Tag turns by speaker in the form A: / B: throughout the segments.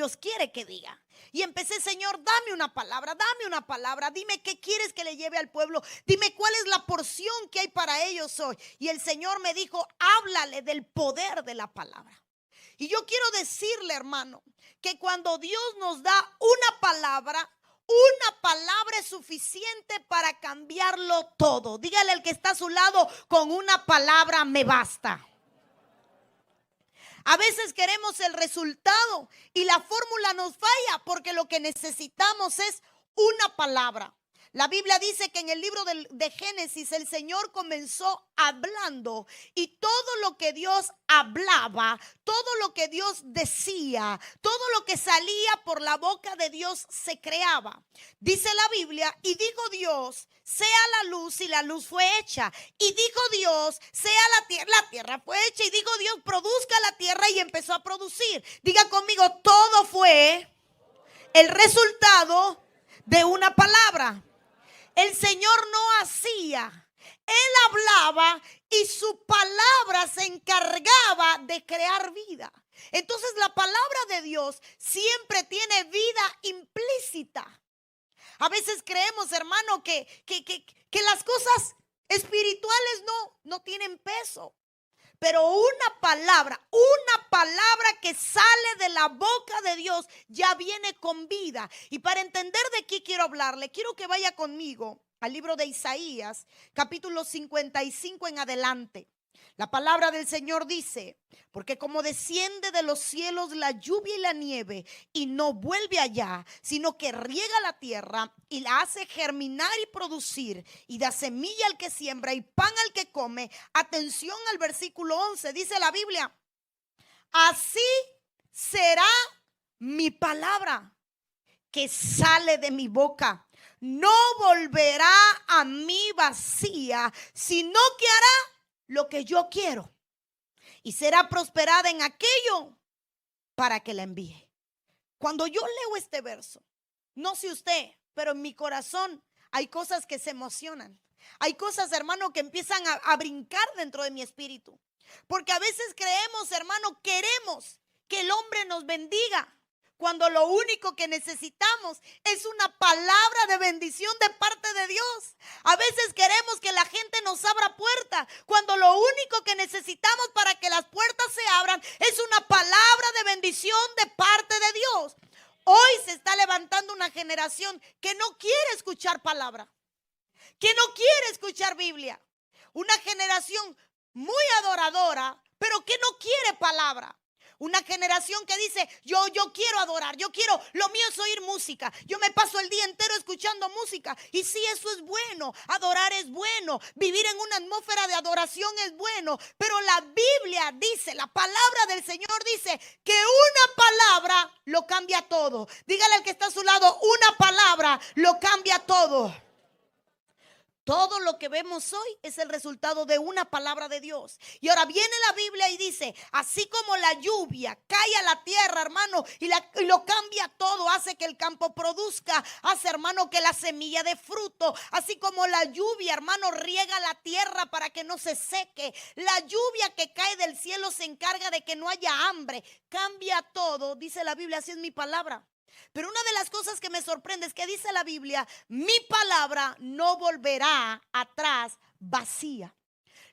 A: Dios quiere que diga. Y empecé, Señor, dame una palabra, dime qué quieres que le lleve al pueblo, dime cuál es la porción que hay para ellos hoy. Y el Señor me dijo, háblale del poder de la palabra. Y yo quiero decirle, hermano, que cuando Dios nos da una palabra es suficiente para cambiarlo todo. Dígale al que está a su lado, con una palabra me basta. A veces queremos el resultado y la fórmula nos falla porque lo que necesitamos es una palabra. La Biblia dice que en el libro de Génesis el Señor comenzó hablando y todo lo que Dios hablaba, todo lo que Dios decía, todo lo que salía por la boca de Dios se creaba. Dice la Biblia, y dijo Dios, sea la luz, y la luz fue hecha. Y dijo Dios, sea la tierra fue hecha. Y dijo Dios, produzca la tierra, y empezó a producir. Diga conmigo, todo fue el resultado de una palabra. El Señor no hacía, Él hablaba y su palabra se encargaba de crear vida. Entonces la palabra de Dios siempre tiene vida implícita. A veces creemos, hermano, que las cosas espirituales no tienen peso. Pero una palabra que sale de la boca de Dios ya viene con vida. Y para entender de qué quiero hablarle, quiero que vaya conmigo al libro de Isaías, capítulo 55 en adelante. La palabra del Señor dice, porque como desciende de los cielos la lluvia y la nieve y no vuelve allá, sino que riega la tierra y la hace germinar y producir y da semilla al que siembra y pan al que come. Atención al versículo 11, dice la Biblia, así será mi palabra que sale de mi boca. No volverá a mí vacía, sino que hará lo que yo quiero y será prosperada en aquello para que la envíe. Cuando yo leo este verso, no sé usted, pero en mi corazón hay cosas que se emocionan. Hay cosas, hermano, que empiezan a brincar dentro de mi espíritu. Porque a veces creemos, hermano, queremos que el hombre nos bendiga, cuando lo único que necesitamos es una palabra de bendición de parte de Dios. A veces queremos que la gente nos abra puertas, cuando lo único que necesitamos para que las puertas se abran es una palabra de bendición de parte de Dios. Hoy se está levantando una generación que no quiere escuchar palabra, que no quiere escuchar Biblia. Una generación muy adoradora, pero que no quiere palabra. Una generación que dice, yo quiero adorar, lo mío es oír música. Yo me paso el día entero escuchando música. Y sí, eso es bueno, adorar es bueno, vivir en una atmósfera de adoración es bueno. Pero la Biblia dice, la palabra del Señor dice que una palabra lo cambia todo. Dígale al que está a su lado, una palabra lo cambia todo. Todo lo que vemos hoy es el resultado de una palabra de Dios. Y ahora viene la Biblia y dice, así como la lluvia cae a la tierra, hermano, y lo cambia todo, hace que el campo produzca, hace, hermano, que la semilla dé fruto. Así como la lluvia, hermano, riega la tierra para que no se seque. La lluvia que cae del cielo se encarga de que no haya hambre. Cambia todo, dice la Biblia, así es mi palabra. Pero una de las cosas que me sorprende es que dice la Biblia, mi palabra no volverá atrás vacía.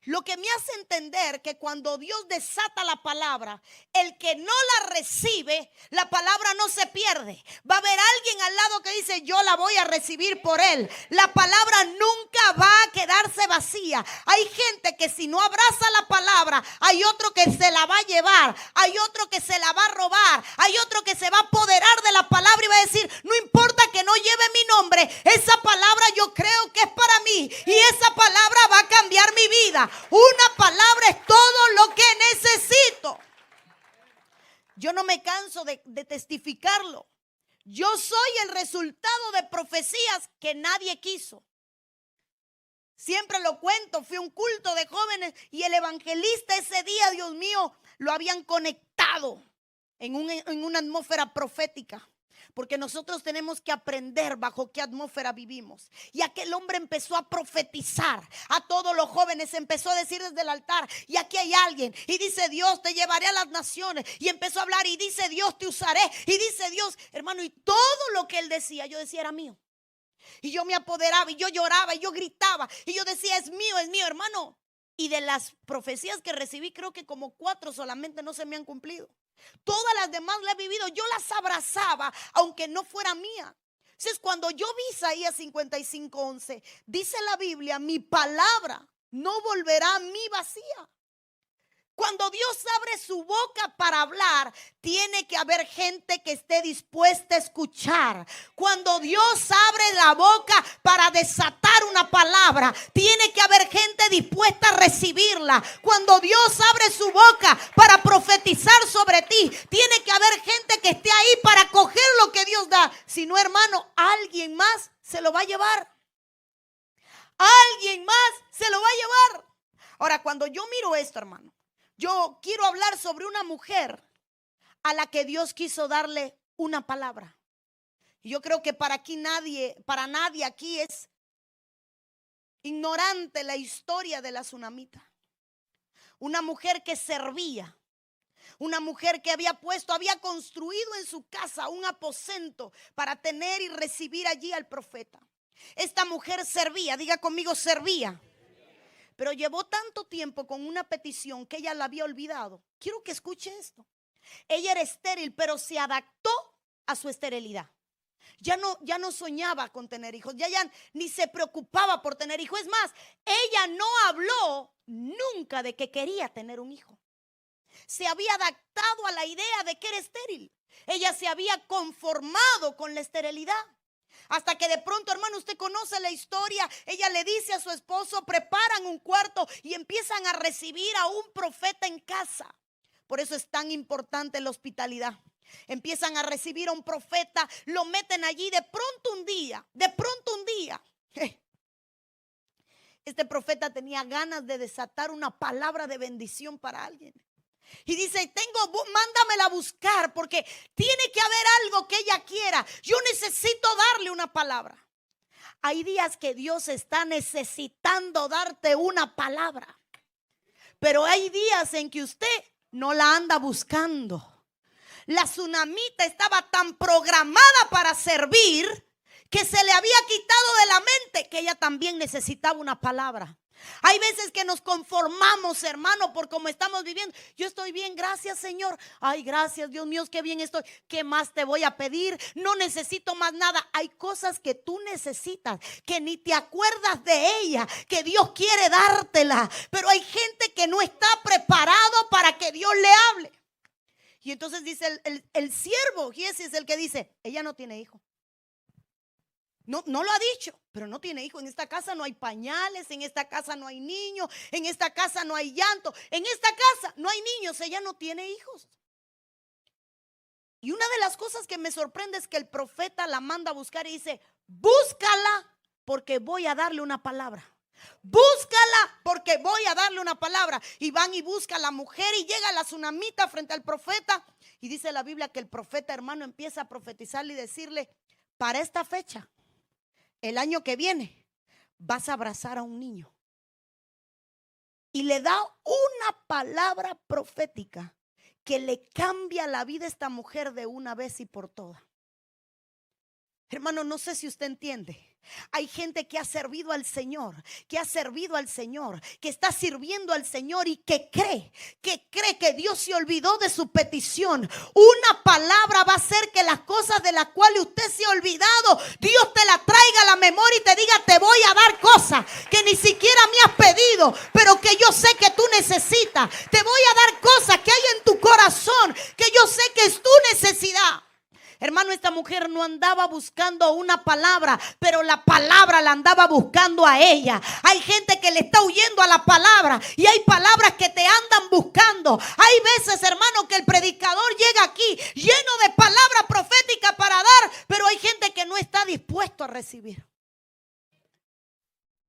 A: Lo que me hace entender que cuando Dios desata la palabra, el que no la recibe, la palabra no se pierde. Va a haber alguien al lado que dice, yo la voy a recibir por él. La palabra nunca va a quedarse vacía. Hay gente que si no abraza la palabra, hay otro que se la va a llevar, hay otro que se la va a robar, hay otro que se va a apoderar de la palabra y va a decir, no importa que no lleve mi nombre, esa palabra yo creo que es para mí y esa palabra va a cambiar mi vida. Una palabra es todo lo que necesito. Yo no me canso de testificarlo. Yo soy el resultado de profecías que nadie quiso. Siempre lo cuento, fui a un culto de jóvenes y el evangelista ese día, Dios mío, lo habían conectado en una atmósfera profética. Porque nosotros tenemos que aprender bajo qué atmósfera vivimos. Y aquel hombre empezó a profetizar a todos los jóvenes, empezó a decir desde el altar: y aquí hay alguien, y dice Dios, te llevaré a las naciones. Y empezó a hablar y dice Dios, te usaré. Y dice Dios, hermano, y todo lo que él decía, yo decía era mío. Y yo me apoderaba y yo lloraba y yo gritaba y yo decía, es mío, hermano. Y de las profecías que recibí, creo que como 4 solamente no se me han cumplido. Todas las demás las he vivido, yo las abrazaba aunque no fuera mía. Entonces cuando yo vi Isaías 55:11, dice la Biblia: mi palabra no volverá a mí vacía. Cuando Dios abre su boca para hablar, tiene que haber gente que esté dispuesta a escuchar. Cuando Dios abre la boca para desatar una palabra, tiene que haber gente dispuesta a recibirla. Cuando Dios abre su boca para profetizar sobre ti, tiene que haber gente que esté ahí para coger lo que Dios da. Si no, hermano, alguien más se lo va a llevar. Alguien más se lo va a llevar. Ahora, cuando yo miro esto, hermano, yo quiero hablar sobre una mujer a la que Dios quiso darle una palabra. Y yo creo que para nadie aquí es ignorante la historia de la tsunamita. Una mujer que servía, una mujer que había construido en su casa un aposento para tener y recibir allí al profeta. Esta mujer servía, diga conmigo, servía. Pero llevó tanto tiempo con una petición que ella la había olvidado. Quiero que escuche esto. Ella era estéril, pero se adaptó a su esterilidad. Ya no soñaba con tener hijos. Ya ni se preocupaba por tener hijos. Es más, ella no habló nunca de que quería tener un hijo. Se había adaptado a la idea de que era estéril. Ella se había conformado con la esterilidad. Hasta que de pronto, hermano, usted conoce la historia. Ella le dice a su esposo: preparan un cuarto y empiezan a recibir a un profeta en casa. Por eso es tan importante la hospitalidad. Empiezan a recibir a un profeta, lo meten allí. De pronto un día, este profeta tenía ganas de desatar una palabra de bendición para alguien. Y dice: mándamela a buscar, porque tiene que haber algo que ella quiera. Yo necesito darle una palabra. Hay días que Dios está necesitando darte una palabra, pero hay días en que usted no la anda buscando. La tsunamita estaba tan programada para servir que se le había quitado de la mente que ella también necesitaba una palabra. Hay veces que nos conformamos, hermano, por cómo estamos viviendo. Yo estoy bien, gracias, Señor. Ay, gracias, Dios mío, qué bien estoy. ¿Qué más te voy a pedir? No necesito más nada. Hay cosas que tú necesitas, que ni te acuerdas de ella, que Dios quiere dártela. Pero hay gente que no está preparado para que Dios le hable. Y entonces dice el siervo, y ese es el que dice: ella no tiene hijo. No lo ha dicho, pero no tiene hijo. En esta casa no hay pañales, en esta casa no hay niños, en esta casa no hay llanto, en esta casa no hay niños, ella no tiene hijos. Y una de las cosas que me sorprende es que el profeta la manda a buscar y dice: búscala porque voy a darle una palabra. Búscala porque voy a darle una palabra. Y van y buscan a la mujer y llega la tsunamita frente al profeta. Y dice la Biblia que el profeta, hermano, empieza a profetizarle y decirle: para esta fecha, el año que viene, vas a abrazar a un niño. Y le da una palabra profética que le cambia la vida a esta mujer de una vez y por todas. Hermano, no sé si usted entiende. Hay gente que ha servido al Señor, que está sirviendo al Señor y que cree que Dios se olvidó de su petición. Una palabra va a hacer que las cosas de las cuales usted se ha olvidado, Dios te la traiga a la memoria y te diga: te voy a dar cosas que ni siquiera me has pedido, pero que yo sé que tú necesitas. Te voy a dar cosas que hay en tu corazón, que yo sé que es tu necesidad. Hermano, esta mujer no andaba buscando una palabra, pero la palabra la andaba buscando a ella. Hay gente que le está huyendo a la palabra y hay palabras que te andan buscando. Hay veces, hermano, que el predicador llega aquí lleno de palabra profética para dar, pero hay gente que no está dispuesto a recibir.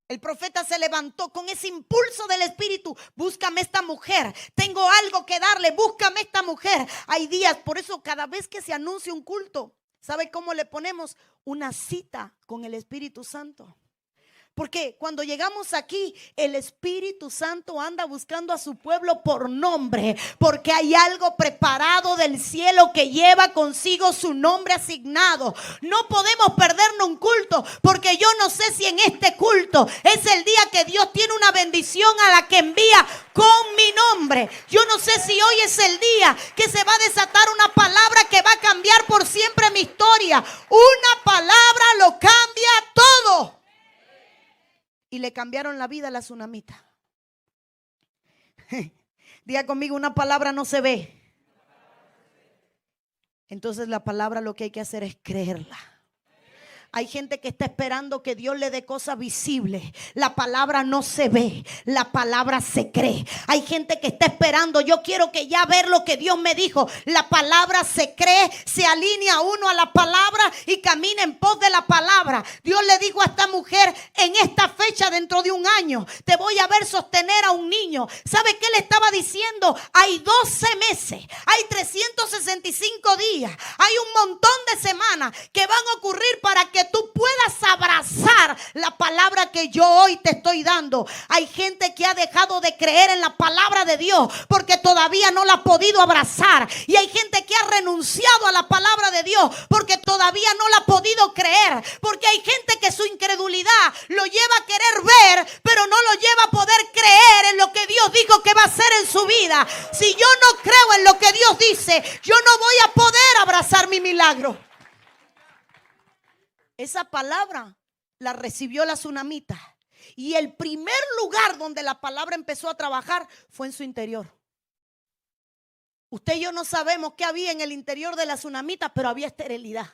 A: El profeta se levantó con ese impulso del Espíritu: búscame esta mujer, tengo algo que darle, búscame esta mujer. Hay días, por eso cada vez que se anuncia un culto, ¿Sabe cómo le ponemos? Una cita con el Espíritu Santo. Porque cuando llegamos aquí, el Espíritu Santo anda buscando a su pueblo por nombre, porque hay algo preparado del cielo que lleva consigo su nombre asignado. No podemos perdernos un culto, porque yo no sé si en este culto es el día que Dios tiene una bendición a la que envía con mi nombre. Yo no sé si hoy es el día que se va a desatar una palabra que va a cambiar por siempre mi historia. Una palabra lo cambia todo. Y le cambiaron la vida a la tsunamita. Diga conmigo, una palabra no se ve. Entonces la palabra lo que hay que hacer es creerla. Hay gente que está esperando que Dios le dé cosas visibles. La palabra no se ve, la palabra se cree. Hay gente que está esperando, yo quiero que ya ver lo que Dios me dijo. La palabra se cree, se alinea uno a la palabra y camina en pos de la palabra. Dios le dijo a esta mujer, en esta fecha dentro de un año te voy a ver sostener a un niño. ¿Sabe qué le estaba diciendo? Hay 12 meses, hay 365 días, hay un montón de semanas que van a ocurrir para que tú puedas abrazar la palabra que yo hoy te estoy dando. Hay gente que ha dejado de creer en la palabra de Dios porque todavía no la ha podido abrazar. Y hay gente que ha renunciado a la palabra de Dios porque todavía no la ha podido creer. Porque hay gente que su incredulidad lo lleva a querer ver, pero no lo lleva a poder creer en lo que Dios dijo que va a hacer en su vida. Si yo no creo en lo que Dios dice, yo no voy a poder abrazar mi milagro. Esa palabra la recibió la tsunamita. Y el primer lugar donde la palabra empezó a trabajar fue en su interior. Usted y yo no sabemos qué había en el interior de la tsunamita, pero había esterilidad.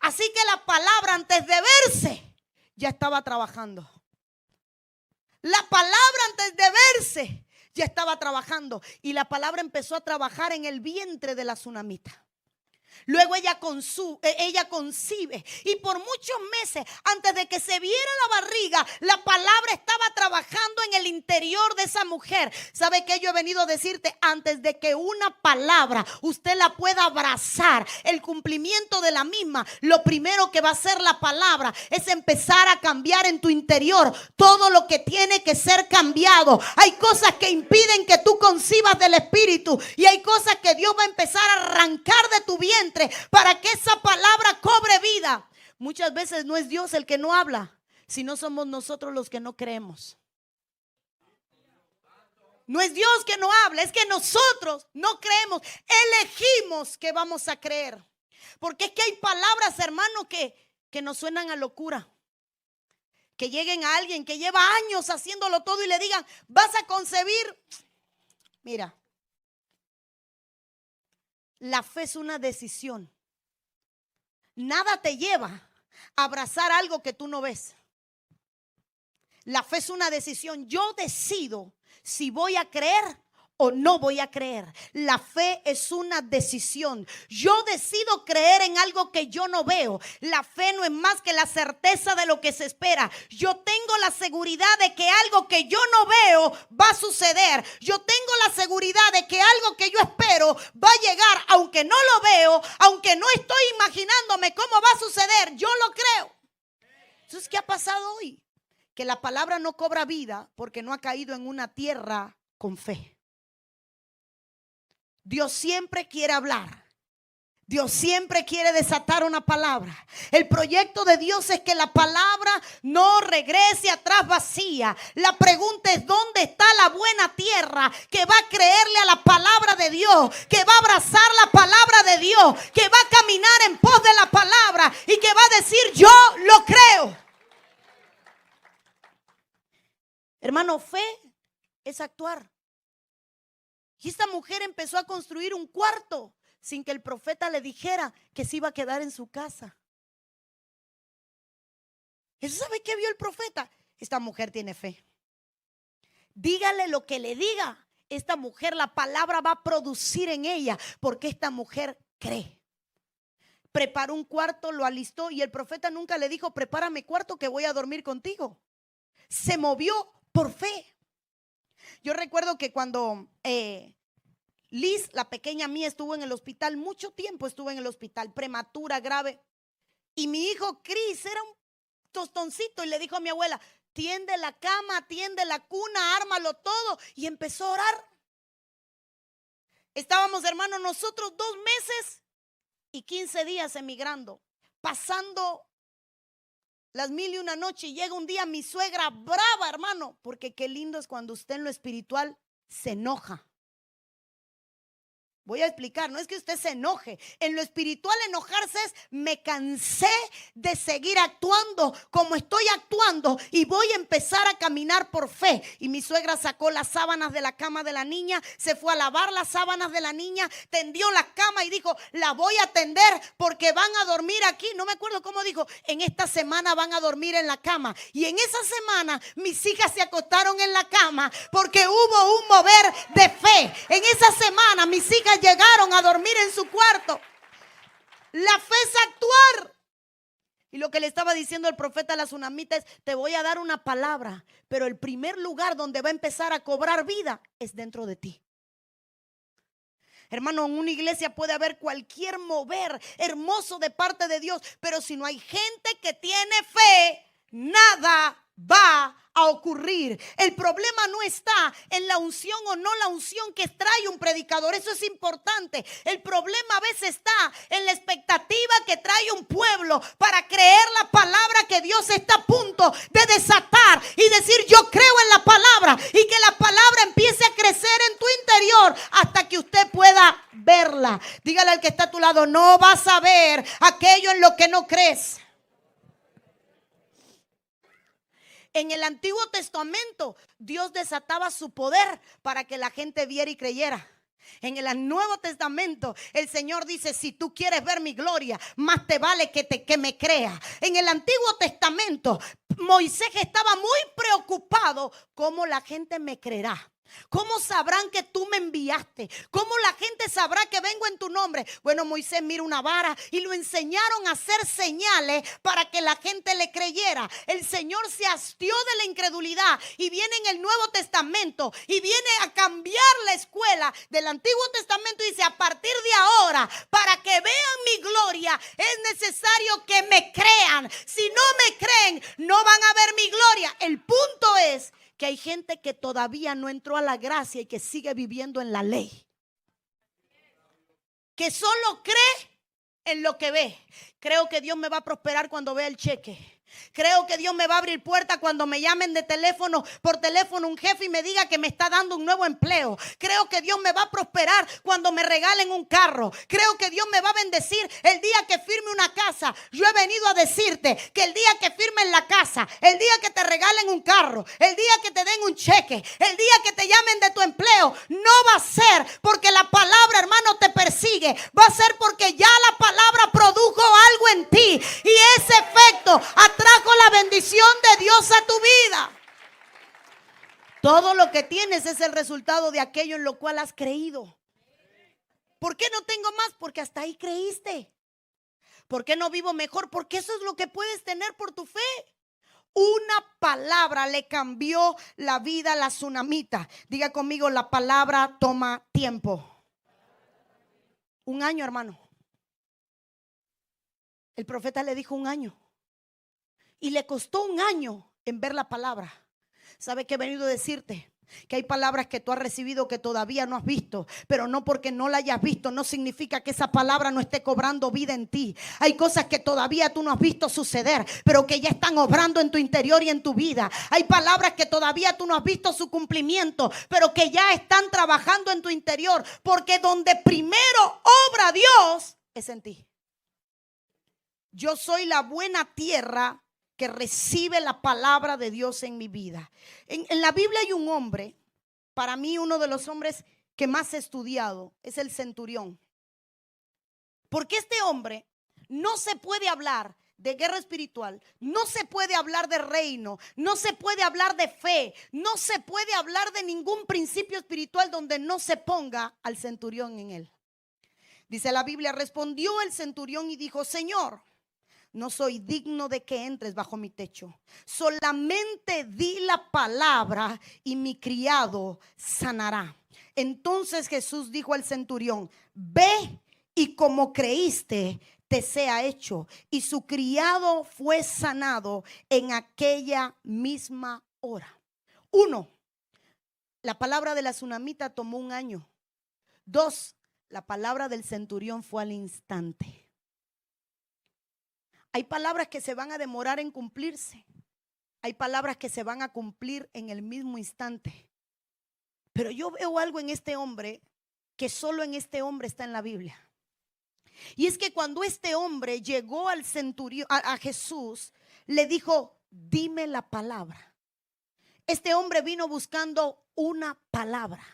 A: Así que la palabra, antes de verse, ya estaba trabajando. La palabra, antes de verse, ya estaba trabajando. Y la palabra empezó a trabajar en el vientre de la tsunamita. Luego ella concibe, y por muchos meses antes de que se viera la barriga, la palabra estaba trabajando en el interior de esa mujer. ¿Sabe qué yo he venido a decirte? Antes de que una palabra usted la pueda abrazar, el cumplimiento de la misma, lo primero que va a hacer la palabra es empezar a cambiar en tu interior todo lo que tiene que ser cambiado. Hay cosas que impiden que tú concibas del Espíritu, y hay cosas que Dios va a empezar a arrancar de tu vientre para que esa palabra cobre vida. Muchas veces no es Dios el que no habla, sino somos nosotros los que no creemos. No es Dios que no habla, es que nosotros no creemos. Elegimos que vamos a creer. Porque es que hay palabras, hermano, que nos suenan a locura. Que lleguen a alguien que lleva años haciéndolo todo y le digan, vas a concebir. Mira, la fe es una decisión. Nada te lleva a abrazar algo que tú no ves. La fe es una decisión. Yo decido si voy a creer o no voy a creer. La fe es una decisión. Yo decido creer en algo que yo no veo. La fe no es más que la certeza de lo que se espera. Yo tengo la seguridad de que algo que yo no veo va a suceder. Yo tengo la seguridad de que algo que yo espero va a llegar, aunque no lo veo, aunque no estoy imaginándome cómo va a suceder. Yo lo creo. Entonces, ¿qué ha pasado hoy? Que la palabra no cobra vida porque no ha caído en una tierra con fe. Dios siempre quiere hablar. Dios siempre quiere desatar una palabra. El proyecto de Dios es que la palabra no regrese atrás vacía. La pregunta es, ¿dónde está la buena tierra que va a creerle a la palabra de Dios, que va a abrazar la palabra de Dios, que va a caminar en pos de la palabra y que va a decir, yo lo creo? Hermano, fe es actuar. Y esta mujer empezó a construir un cuarto sin que el profeta le dijera que se iba a quedar en su casa. ¿Sabe qué vio el profeta? Esta mujer tiene fe. Dígale lo que le diga. Esta mujer, la palabra va a producir en ella, porque esta mujer cree. Preparó un cuarto, lo alistó, y el profeta nunca le dijo, prepárame cuarto que voy a dormir contigo. Se movió por fe. Yo recuerdo que cuando Liz, la pequeña mía, estuvo en el hospital, mucho tiempo estuvo en el hospital, prematura, grave. Y mi hijo Cris era un tostoncito y le dijo a mi abuela, tiende la cama, tiende la cuna, ármalo todo. Y empezó a orar. Estábamos, hermano, nosotros 2 meses y 15 días emigrando, pasando las 1001 noches. Y llega un día mi suegra brava, hermano, porque qué lindo es cuando usted en lo espiritual se enoja. Voy a explicar, no es que usted se enoje. En lo espiritual enojarse es, me cansé de seguir actuando como estoy actuando y voy a empezar a caminar por fe. Y mi suegra sacó las sábanas de la cama de la niña, se fue a lavar las sábanas de la niña, tendió la cama y dijo, la voy a tender porque van a dormir aquí. No me acuerdo cómo dijo, en esta semana van a dormir en la cama. Y en esa semana mis hijas se acostaron en la cama porque hubo un mover de fe. En esa semana mis hijas llegaron a dormir en su cuarto. La fe es actuar. Y lo que le estaba diciendo el profeta a la tsunamita es, te voy a dar una palabra, pero el primer lugar donde va a empezar a cobrar vida es dentro de ti. Hermano, en una iglesia puede haber cualquier mover hermoso de parte de Dios, pero si no hay gente que tiene fe, nada va a ocurrir. El problema no está en la unción o no la unción que trae un predicador, eso es importante. El problema a veces está en la expectativa que trae un pueblo para creer la palabra que Dios está a punto de desatar y decir, yo creo en la palabra, y que la palabra empiece a crecer en tu interior hasta que usted pueda verla. Dígale al que está a tu lado, no vas a ver aquello en lo que no crees. En el Antiguo Testamento, Dios desataba su poder para que la gente viera y creyera. En el Nuevo Testamento, el Señor dice, si tú quieres ver mi gloria, más te vale que me creas. En el Antiguo Testamento, Moisés estaba muy preocupado, ¿cómo la gente me creerá? ¿Cómo sabrán que tú me enviaste? ¿Cómo la gente sabrá que vengo en tu nombre? Bueno, Moisés mira una vara y lo enseñaron a hacer señales para que la gente le creyera. El Señor se hastió de la incredulidad y viene en el Nuevo Testamento y viene a cambiar la escuela del Antiguo Testamento y dice, a partir de ahora, para que vean mi gloria, es necesario que me crean. Si no me creen, no van a ver mi gloria. El punto es que hay gente que todavía no entró a la gracia y que sigue viviendo en la ley, que solo cree en lo que ve. Creo que Dios me va a prosperar cuando vea el cheque. Creo que Dios me va a abrir puerta cuando me llamen de teléfono, por teléfono un jefe y me diga que me está dando un nuevo empleo. Creo que Dios me va a prosperar cuando me regalen un carro. Creo que Dios me va a bendecir el día que firme una casa. Yo he venido a decirte que el día que firmen la casa, el día que te regalen un carro, el día que te den un cheque, el día que te llamen de tu empleo, no va a ser porque la palabra, hermano, te persigue. Va a ser porque ya la palabra produjo algo en ti y ese efecto trajo la bendición de Dios a tu vida. Todo lo que tienes es el resultado de aquello en lo cual has creído. ¿Por qué no tengo más? Porque hasta ahí creíste. ¿Por qué no vivo mejor? Porque eso es lo que puedes tener por tu fe. Una palabra le cambió la vida a la tsunamita. Diga conmigo, la palabra toma tiempo. 1 año, hermano. El profeta le dijo 1 año. Y le costó 1 año en ver la palabra. ¿Sabe qué he venido a decirte? Que hay palabras que tú has recibido que todavía no has visto, pero no porque no la hayas visto no significa que esa palabra no esté cobrando vida en ti. Hay cosas que todavía tú no has visto suceder, pero que ya están obrando en tu interior y en tu vida. Hay palabras que todavía tú no has visto su cumplimiento, pero que ya están trabajando en tu interior, porque donde primero obra Dios es en ti. Yo soy la buena tierra que recibe la palabra de Dios en mi vida. En la Biblia hay un hombre, para mí uno de los hombres que más he estudiado, es el centurión. Porque este hombre no se puede hablar de guerra espiritual, no se puede hablar de reino, no se puede hablar de fe, no se puede hablar de ningún principio espiritual donde no se ponga al centurión en él. Dice la Biblia, respondió el centurión y dijo, Señor, no soy digno de que entres bajo mi techo. Solamente di la palabra y mi criado sanará. Entonces Jesús dijo al centurión: ve y como creíste, te sea hecho. Y su criado fue sanado en aquella misma hora. 1, la palabra de la tsunamita tomó 1 año. 2, la palabra del centurión fue al instante. Hay palabras que se van a demorar en cumplirse. Hay palabras que se van a cumplir en el mismo instante. Pero yo veo algo en este hombre que solo en este hombre está en la Biblia. Y es que cuando este hombre llegó al centurión, a Jesús, le dijo: dime la palabra. Este hombre vino buscando una palabra.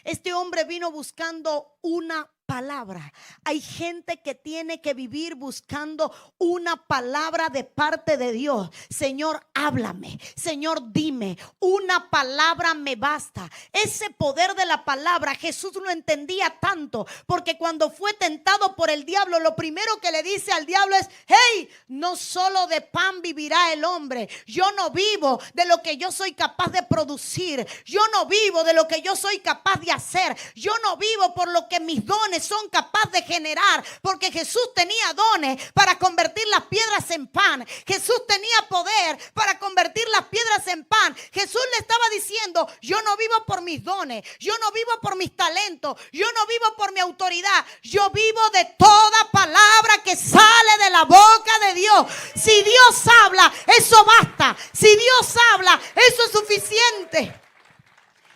A: Este hombre vino buscando una palabra. Hay gente que tiene que vivir buscando una palabra de parte de Dios. Señor, háblame. Señor, dime. Una palabra me basta. Ese poder de la palabra Jesús lo entendía tanto, porque cuando fue tentado por el diablo, lo primero que le dice al diablo es: hey, no solo de pan vivirá el hombre. Yo no vivo de lo que yo soy capaz de producir. Yo no vivo de lo que yo soy capaz de hacer. Yo no vivo por lo que mis dones son capaces de generar, porque Jesús tenía dones para convertir las piedras en pan. Jesús tenía poder para convertir las piedras en pan. Jesús le estaba diciendo: yo no vivo por mis dones, yo no vivo por mis talentos, yo no vivo por mi autoridad, yo vivo de toda palabra que sale de la boca de Dios. Si Dios habla, eso basta. Si Dios habla, eso es suficiente.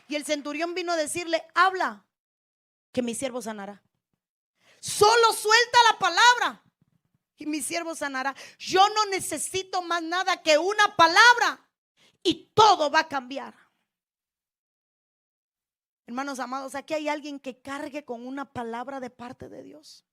A: Y el centurión vino a decirle: habla, que mi siervo sanará. Solo suelta la palabra y mi siervo sanará. Yo no necesito más nada que una palabra y todo va a cambiar. Hermanos amados, aquí hay alguien que cargue con una palabra de parte de Dios.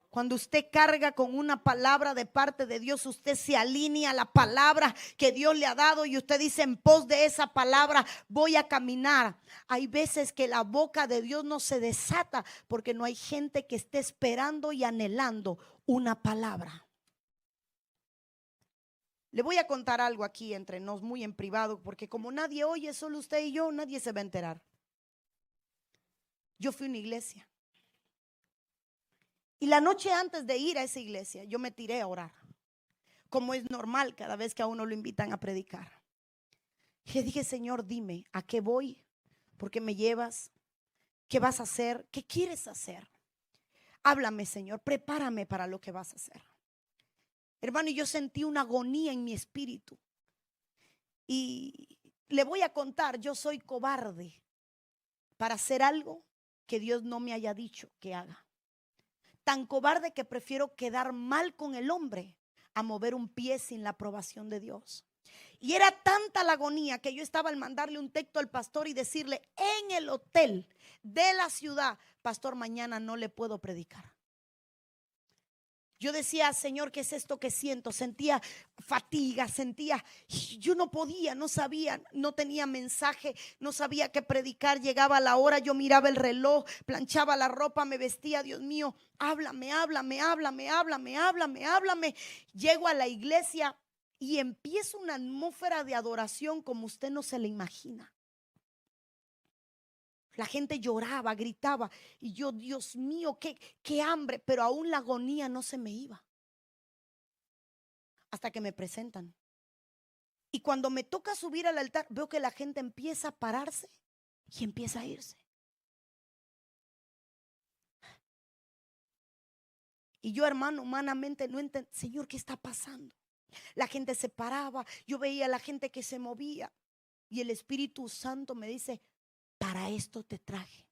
A: Cuando usted carga con una palabra de parte de Dios, usted se alinea a la palabra que Dios le ha dado y usted dice: en pos de esa palabra voy a caminar. Hay veces que la boca de Dios no se desata porque no hay gente que esté esperando y anhelando una palabra. Le voy a contar algo aquí entre nos, muy en privado, porque como nadie oye, solo usted y yo, nadie se va a enterar. Yo fui a una iglesia. Y la noche antes de ir a esa iglesia, yo me tiré a orar, como es normal cada vez que a uno lo invitan a predicar. Y dije: Señor, dime, ¿a qué voy? ¿Por qué me llevas? ¿Qué vas a hacer? ¿Qué quieres hacer? Háblame, Señor, prepárame para lo que vas a hacer. Hermano, y yo sentí una agonía en mi espíritu. Y le voy a contar, yo soy cobarde para hacer algo que Dios no me haya dicho que haga. Tan cobarde que prefiero quedar mal con el hombre a mover un pie sin la aprobación de Dios. Y era tanta la agonía que yo estaba al mandarle un texto al pastor y decirle en el hotel de la ciudad: pastor, mañana no le puedo predicar. Yo decía: Señor, ¿qué es esto que siento? Sentía fatiga, yo no podía, no sabía, no tenía mensaje, no sabía qué predicar. Llegaba la hora, yo miraba el reloj, planchaba la ropa, me vestía. Dios mío, háblame, háblame, háblame, háblame, háblame, háblame. Llego a la iglesia y empiezo una atmósfera de adoración como usted no se le imagina. La gente lloraba, gritaba y yo: Dios mío, qué hambre, pero aún la agonía no se me iba. Hasta que me presentan. Y cuando me toca subir al altar, veo que la gente empieza a pararse y empieza a irse. Y yo, hermano, humanamente no entendí: Señor, ¿qué está pasando? La gente se paraba, yo veía a la gente que se movía. Y el Espíritu Santo me dice: para esto te traje.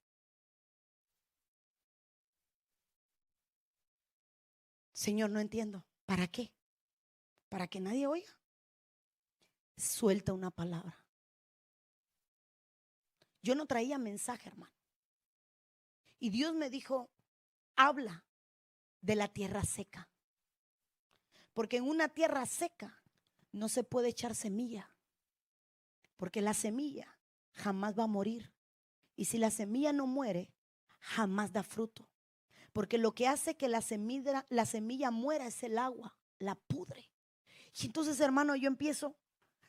A: Señor, no entiendo. ¿Para qué? ¿Para que nadie oiga? Suelta una palabra. Yo no traía mensaje, hermano. Y Dios me dijo: habla de la tierra seca. Porque en una tierra seca no se puede echar semilla. Porque la semilla jamás va a morir. Y si la semilla no muere, jamás da fruto. Porque lo que hace que la semilla muera es el agua, la pudre. Y entonces, hermano, yo empiezo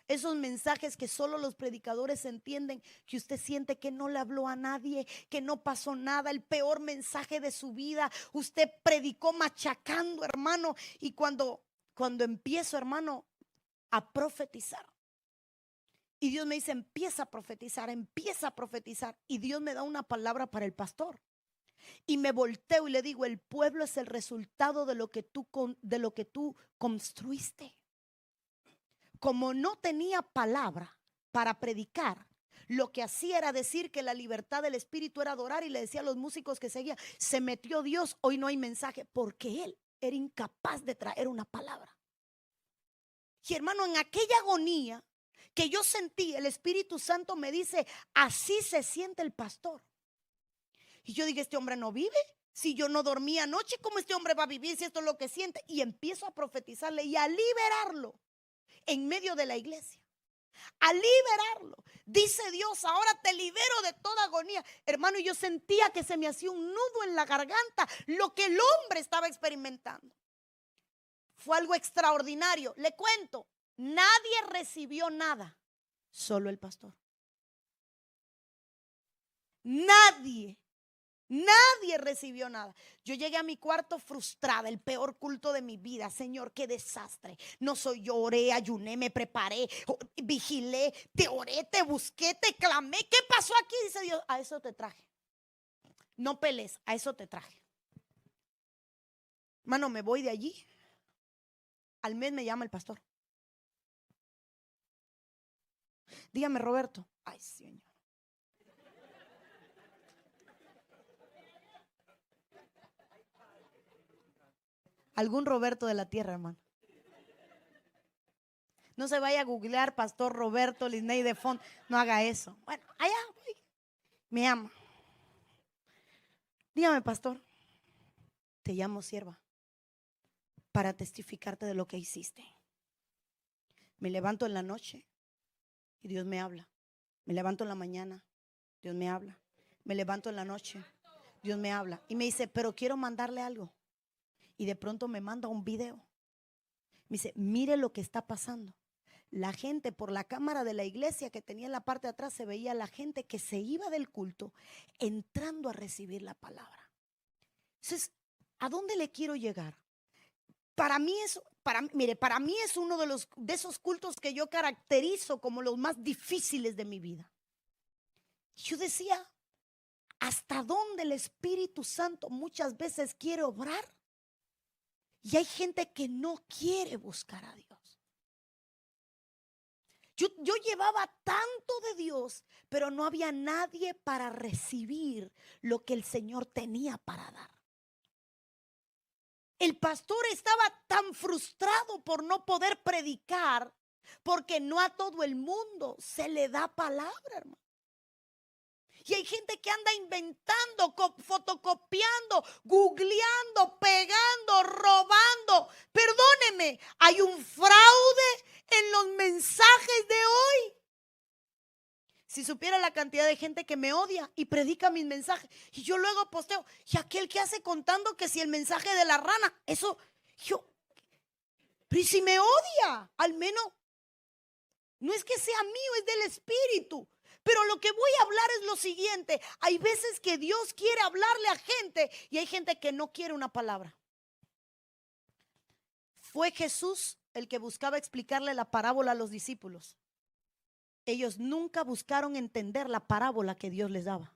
A: esos mensajes que solo los predicadores entienden, que usted siente que no le habló a nadie, que no pasó nada, el peor mensaje de su vida. Usted predicó machacando, hermano. Y cuando empiezo, hermano, a profetizar, y Dios me dice, empieza a profetizar, empieza a profetizar. Y Dios me da una palabra para el pastor. Y me volteo y le digo, el pueblo es el resultado de lo que tú construiste. Como no tenía palabra para predicar, lo que hacía era decir que la libertad del espíritu era adorar, y le decía a los músicos que seguían, se metió Dios, hoy no hay mensaje, porque él era incapaz de traer una palabra. Y hermano, en aquella agonía que yo sentí, el Espíritu Santo me dice, así se siente el pastor. Y yo dije, este hombre no vive. Si yo no dormía anoche, ¿cómo este hombre va a vivir si esto es lo que siente? Y empiezo a profetizarle y a liberarlo en medio de la iglesia. A liberarlo. Dice Dios, ahora te libero de toda agonía. Hermano, yo sentía que se me hacía un nudo en la garganta, lo que el hombre estaba experimentando. Fue algo extraordinario. Le cuento, nadie recibió nada, solo el pastor. Nadie recibió nada. Yo llegué a mi cuarto frustrada, el peor culto de mi vida. Señor, qué desastre. No soy yo, oré, ayuné, me preparé, vigilé, te oré, te busqué, te clamé. ¿Qué pasó aquí? Dice Dios, a eso te traje. No pelees, a eso te traje. Hermano, me voy de allí. Al mes me llama el pastor. Dígame, Roberto. Ay, Señor. Algún Roberto de la tierra, hermano. No se vaya a googlear pastor Roberto Lisney de Font. No haga eso. Bueno, allá voy. Me llama. Dígame, pastor. Te llamo sierva para testificarte de lo que hiciste. Me levanto en la noche y Dios me habla. Me levanto en la mañana, Dios me habla. Me levanto en la noche, Dios me habla. Y me dice, pero quiero mandarle algo. Y de pronto me manda un video. Me dice, mire lo que está pasando. La gente, por la cámara de la iglesia que tenía en la parte de atrás, se veía la gente que se iba del culto entrando a recibir la palabra. Entonces, ¿a dónde le quiero llegar? Para mí es uno de esos cultos que yo caracterizo como los más difíciles de mi vida. Yo decía, ¿hasta dónde el Espíritu Santo muchas veces quiere obrar? Y hay gente que no quiere buscar a Dios. Yo llevaba tanto de Dios, pero no había nadie para recibir lo que el Señor tenía para dar. El pastor estaba tan frustrado por no poder predicar, porque no a todo el mundo se le da palabra, hermano. Y hay gente que anda inventando, fotocopiando, googleando, pegando, robando. Perdóneme, hay un fraude en los mensajes de hoy. Si supiera la cantidad de gente que me odia y predica mis mensajes, y yo luego posteo, y aquel que hace contando que si el mensaje de la rana, eso, pero si me odia, al menos, no es que sea mío, es del Espíritu. Pero lo que voy a hablar es lo siguiente, hay veces que Dios quiere hablarle a gente y hay gente que no quiere una palabra. Fue Jesús el que buscaba explicarle la parábola a los discípulos. Ellos nunca buscaron entender la parábola que Dios les daba.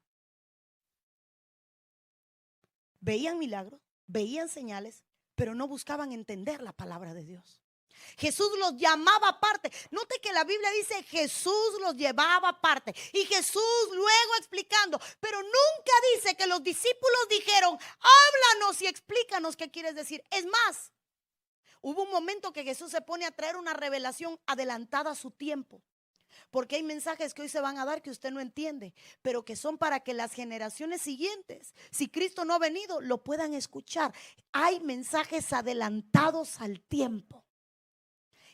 A: Veían milagros, veían señales, pero no buscaban entender la palabra de Dios. Jesús los llamaba aparte. Note que la Biblia dice Jesús los llevaba aparte. Y Jesús luego explicando. Pero nunca dice que los discípulos dijeron, háblanos y explícanos qué quieres decir. Es más, hubo un momento que Jesús se pone a traer una revelación adelantada a su tiempo. Porque hay mensajes que hoy se van a dar que usted no entiende, pero que son para que las generaciones siguientes, si Cristo no ha venido, lo puedan escuchar. Hay mensajes adelantados al tiempo.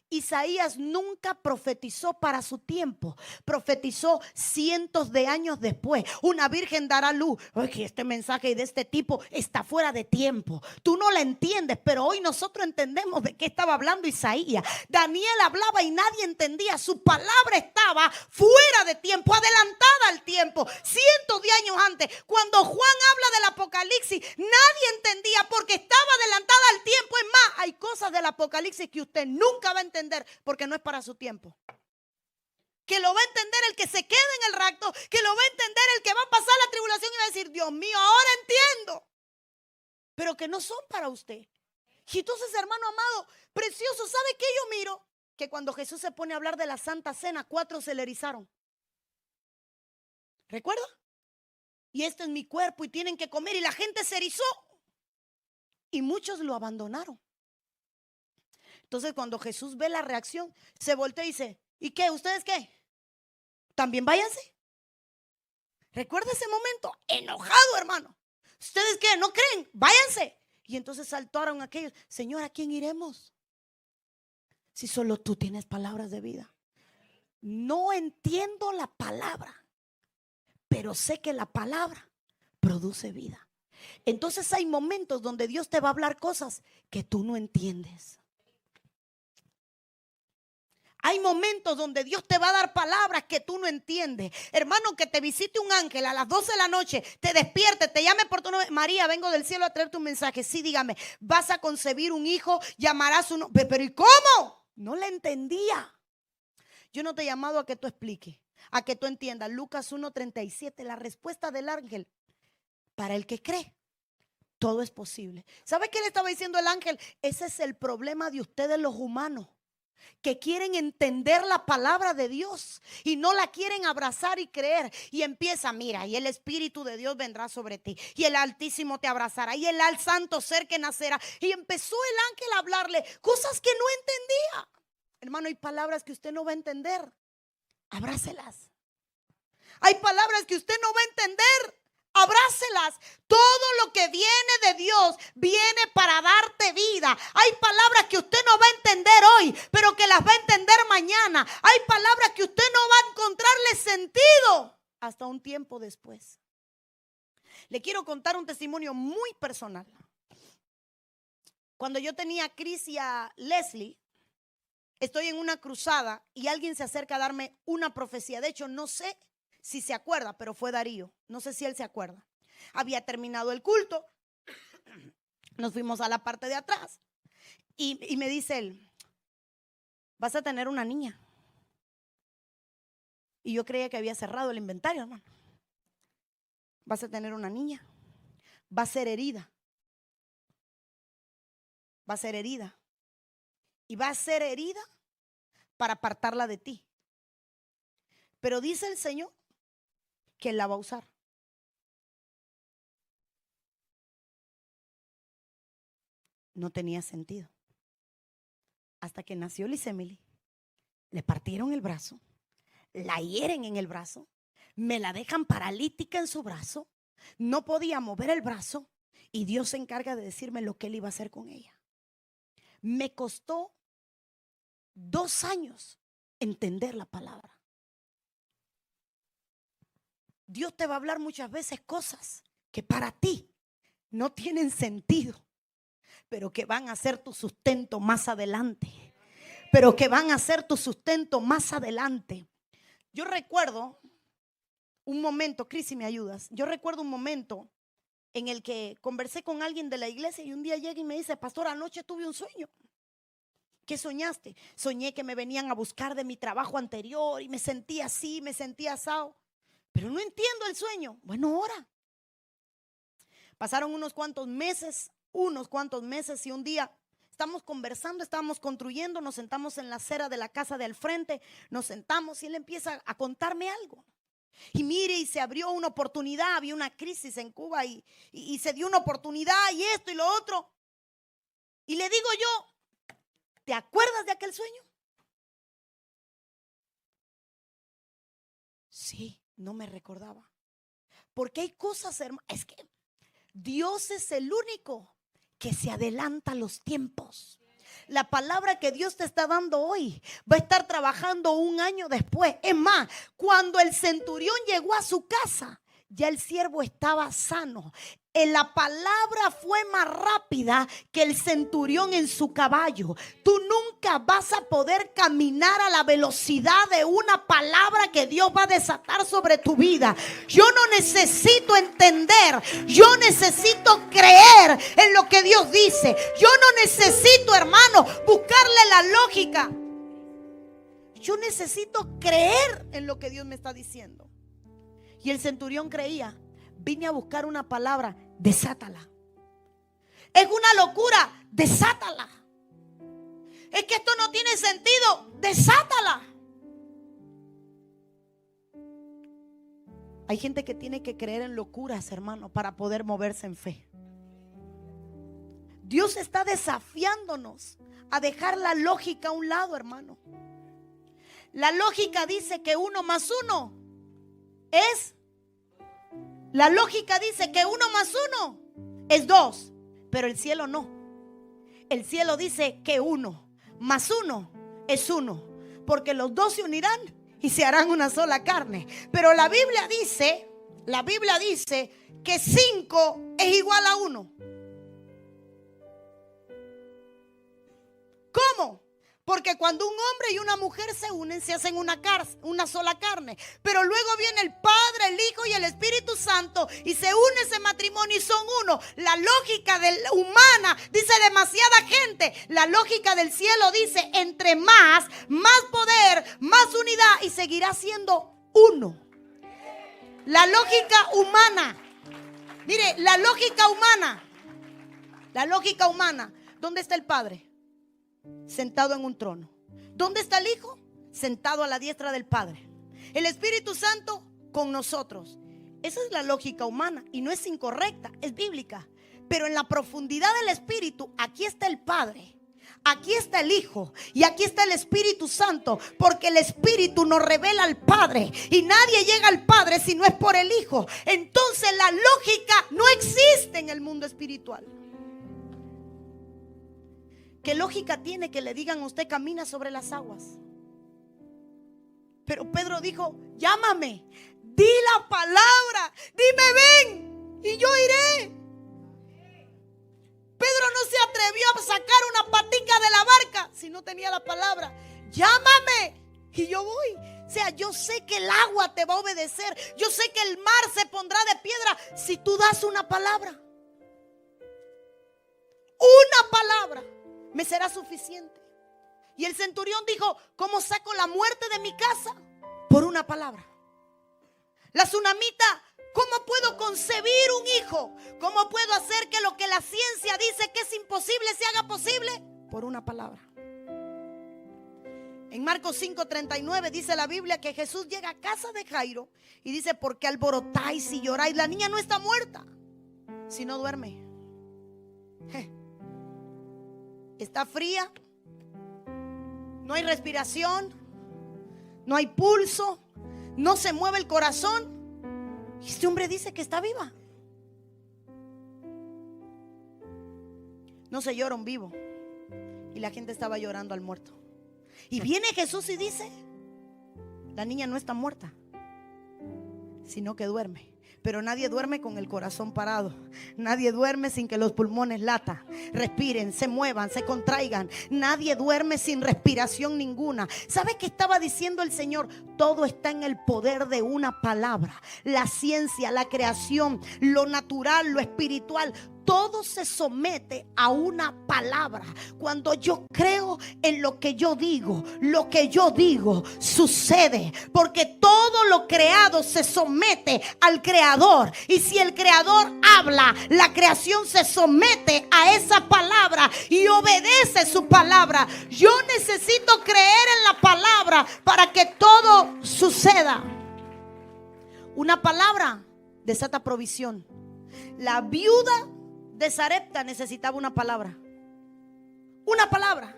A: Isaías nunca profetizó para su tiempo, profetizó cientos de años después. Una virgen dará luz. Oye, este mensaje de este tipo está fuera de tiempo. Tú no la entiendes, pero hoy nosotros entendemos de qué estaba hablando Isaías. Daniel hablaba y nadie entendía. Su palabra estaba fuera de tiempo, adelantada al tiempo, cientos de años antes. Cuando Juan habla del Apocalipsis, nadie entendía porque estaba adelantada al tiempo. Es más, hay cosas del Apocalipsis que usted nunca va a entender porque no es para su tiempo. Que lo va a entender el que se quede en el rapto, que lo va a entender el que va a pasar la tribulación y va a decir, Dios mío, ahora entiendo. Pero que no son para usted. Y entonces, hermano amado, precioso, ¿sabe qué yo miro? Que cuando Jesús se pone a hablar de la Santa Cena, 4 se le erizaron. ¿Recuerda? Y este es mi cuerpo y tienen que comer, y la gente se erizó. Y muchos lo abandonaron. Entonces cuando Jesús ve la reacción, se voltea y dice, ¿y qué? ¿Ustedes qué? ¿También váyanse? ¿Recuerda ese momento? Enojado, hermano. ¿Ustedes qué? ¿No creen? Váyanse. Y entonces saltaron aquellos, Señor, ¿a quién iremos? Si solo tú tienes palabras de vida. No entiendo la palabra, pero sé que la palabra produce vida. Entonces hay momentos donde Dios te va a hablar cosas que tú no entiendes. Hay momentos donde Dios te va a dar palabras que tú no entiendes. Hermano, que te visite un ángel a las 12 de la noche, te despierte, te llame por tu nombre. María, vengo del cielo a traerte un mensaje. Sí, dígame, vas a concebir un hijo, llamarás su nombre. Pero ¿y cómo? No le entendía. Yo no te he llamado a que tú expliques, a que tú entiendas. Lucas 1:37, la respuesta del ángel. Para el que cree, todo es posible. ¿Sabe qué le estaba diciendo el ángel? Ese es el problema de ustedes los humanos, que quieren entender la palabra de Dios y no la quieren abrazar y creer. Y empieza, mira, y el Espíritu de Dios vendrá sobre ti, y el Altísimo te abrazará, y el al santo ser que nacerá. Y empezó el ángel a hablarle cosas que no entendía. Hermano, hay palabras que usted no va a entender, abrácelas. Hay palabras que usted no va a entender, abrácelas. Todo lo que viene de Dios viene para darte vida. Hay palabras que usted no va a entender hoy, pero que las va a entender mañana. Hay palabras que usted no va a encontrarle sentido hasta un tiempo después. Le quiero contar un testimonio muy personal. Cuando yo tenía a Chris y a Leslie, estoy en una cruzada y alguien se acerca a darme una profecía. De hecho, no sé si se acuerda, pero fue Darío. No sé si él se acuerda. Había terminado el culto. Nos fuimos a la parte de atrás. Y me dice él, vas a tener una niña. Y yo creía que había cerrado el inventario, hermano. Vas a tener una niña. Va a ser herida. Va a ser herida. Y va a ser herida para apartarla de ti. Pero dice el Señor que Él la va a usar. No tenía sentido. Hasta que nació Liz Emily, le partieron el brazo, la hieren en el brazo, me la dejan paralítica en su brazo, no podía mover el brazo, y Dios se encarga de decirme lo que Él iba a hacer con ella. Me costó 2 años entender la palabra. Dios te va a hablar muchas veces cosas que para ti no tienen sentido, pero que van a ser tu sustento más adelante. Pero que van a ser tu sustento más adelante. Yo recuerdo un momento, Cris, si me ayudas. Yo recuerdo un momento en el que conversé con alguien de la iglesia y un día llega y me dice, pastor, anoche tuve un sueño. ¿Qué soñaste? Soñé que me venían a buscar de mi trabajo anterior y me sentía así, me sentía asado. Pero no entiendo el sueño. Bueno, ora. Pasaron unos cuantos meses y un día estamos conversando, estábamos construyendo, nos sentamos en la acera de la casa de al frente, nos sentamos y él empieza a contarme algo. Y mire, y se abrió una oportunidad, había una crisis en Cuba y se dio una oportunidad y esto y lo otro. Y le digo yo, ¿te acuerdas de aquel sueño? Sí, no me recordaba. Porque hay cosas, hermano, es que Dios es el único que se adelanta a los tiempos. La palabra que Dios te está dando hoy va a estar trabajando un año después. Es más, cuando el centurión llegó a su casa, ya el siervo estaba sano. La palabra fue más rápida que el centurión en su caballo. Tú nunca vas a poder caminar a la velocidad de una palabra que Dios va a desatar sobre tu vida. Yo no necesito entender, yo necesito creer en lo que Dios dice. Yo no necesito, hermano, buscarle la lógica. Yo necesito creer en lo que Dios me está diciendo. Y el centurión creía. Vine a buscar una palabra, desátala. Es una locura, desátala. Es que esto no tiene sentido, desátala. Hay gente que tiene que creer en locuras, hermano, para poder moverse en fe. Dios está desafiándonos a dejar la lógica a un lado, hermano. La lógica dice que 1 más 1 es... La lógica dice que 1 más 1 es 2, pero el cielo no. El cielo dice que 1 más 1 es 1, porque los dos se unirán y se harán una sola carne. Pero la Biblia dice que 5 es igual a 1. ¿Cómo? Porque cuando un hombre y una mujer se unen, se hacen una sola carne. Pero luego viene el Padre, el Hijo y el Espíritu Santo y se une ese matrimonio y son uno. La lógica humana dice demasiada gente. La lógica del cielo dice entre más poder, más unidad y seguirá siendo uno. La lógica humana. Mire, la lógica humana. ¿Dónde está el Padre? Sentado en un trono. ¿Dónde está el Hijo? Sentado a la diestra del Padre. El Espíritu Santo con nosotros. Esa es la lógica humana y no es incorrecta, es bíblica. Pero en la profundidad del Espíritu, aquí está el Padre, aquí está el Hijo y aquí está el Espíritu Santo, porque el Espíritu nos revela al Padre y nadie llega al Padre si no es por el Hijo. Entonces la lógica no existe en el mundo espiritual. ¿Qué lógica tiene que le digan a usted camina sobre las aguas? Pero Pedro dijo, llámame, di la palabra, dime ven y yo iré. Pedro no se atrevió a sacar una patica de la barca si no tenía la palabra. Llámame y yo voy. O sea, yo sé que el agua te va a obedecer. Yo sé que el mar se pondrá de piedra si tú das una palabra. Una palabra me será suficiente. Y el centurión dijo, ¿cómo saco la muerte de mi casa? Por una palabra. La tsunamita, ¿cómo puedo concebir un hijo? ¿Cómo puedo hacer que lo que la ciencia dice que es imposible se haga posible? Por una palabra. En Marcos 5:39 dice la Biblia que Jesús llega a casa de Jairo y dice, ¿por qué alborotáis y lloráis? La niña no está muerta, sino duerme. Está fría, no hay respiración, no hay pulso, no se mueve el corazón. Y este hombre dice que está viva. No se llora un vivo. Y la gente estaba llorando al muerto. Y viene Jesús y dice, la niña no está muerta, sino que duerme. Pero nadie duerme con el corazón parado. Nadie duerme sin que los pulmones latan, respiren, se muevan, se contraigan. Nadie duerme sin respiración ninguna. ¿Sabe qué estaba diciendo el Señor? Todo está en el poder de una palabra. La ciencia, la creación, lo natural, lo espiritual, todo se somete a una palabra. Cuando yo creo en lo que yo digo sucede, porque todo lo creado se somete al Creador. Y si el Creador habla, la creación se somete a esa palabra y obedece su palabra. Yo necesito creer en la palabra para que todo suceda. Una palabra desata provisión. La viuda de Sarepta necesitaba una palabra. Una palabra.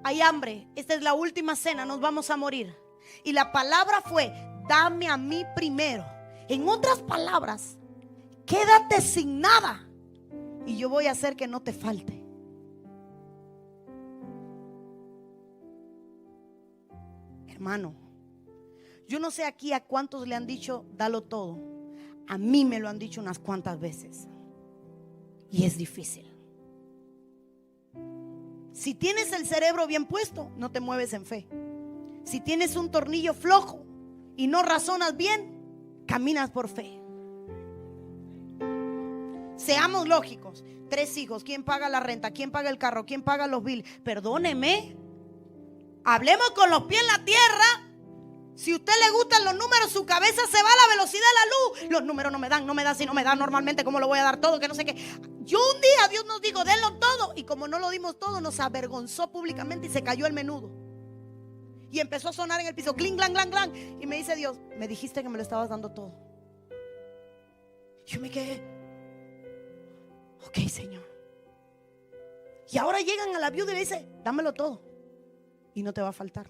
A: Hay hambre, esta es la última cena, nos vamos a morir. Y la palabra fue, dame a mí primero. En otras palabras, quédate sin nada y yo voy a hacer que no te falte. Hermano, yo no sé aquí a cuántos le han dicho dalo todo. A mí me lo han dicho unas cuantas veces y es difícil. Si tienes el cerebro bien puesto, no te mueves en fe. Si tienes un tornillo flojo y no razonas bien, caminas por fe. Seamos lógicos. 3 hijos, ¿quién paga la renta? ¿Quién paga el carro? ¿Quién paga los bills? Perdóneme, hablemos con los pies en la tierra. Si a usted le gustan los números, su cabeza se va a la velocidad de la luz. Los números no me dan, si no me dan normalmente, ¿cómo lo voy a dar todo? Que no sé qué. Yo un día Dios nos dijo, denlo todo. Y como no lo dimos todo, nos avergonzó públicamente y se cayó el menudo. Y empezó a sonar en el piso, cling, clang, clang, clang. Y me dice Dios, me dijiste que me lo estabas dando todo. Yo me quedé, ok, Señor. Y ahora llegan a la viuda y le dice, dámelo todo y no te va a faltar.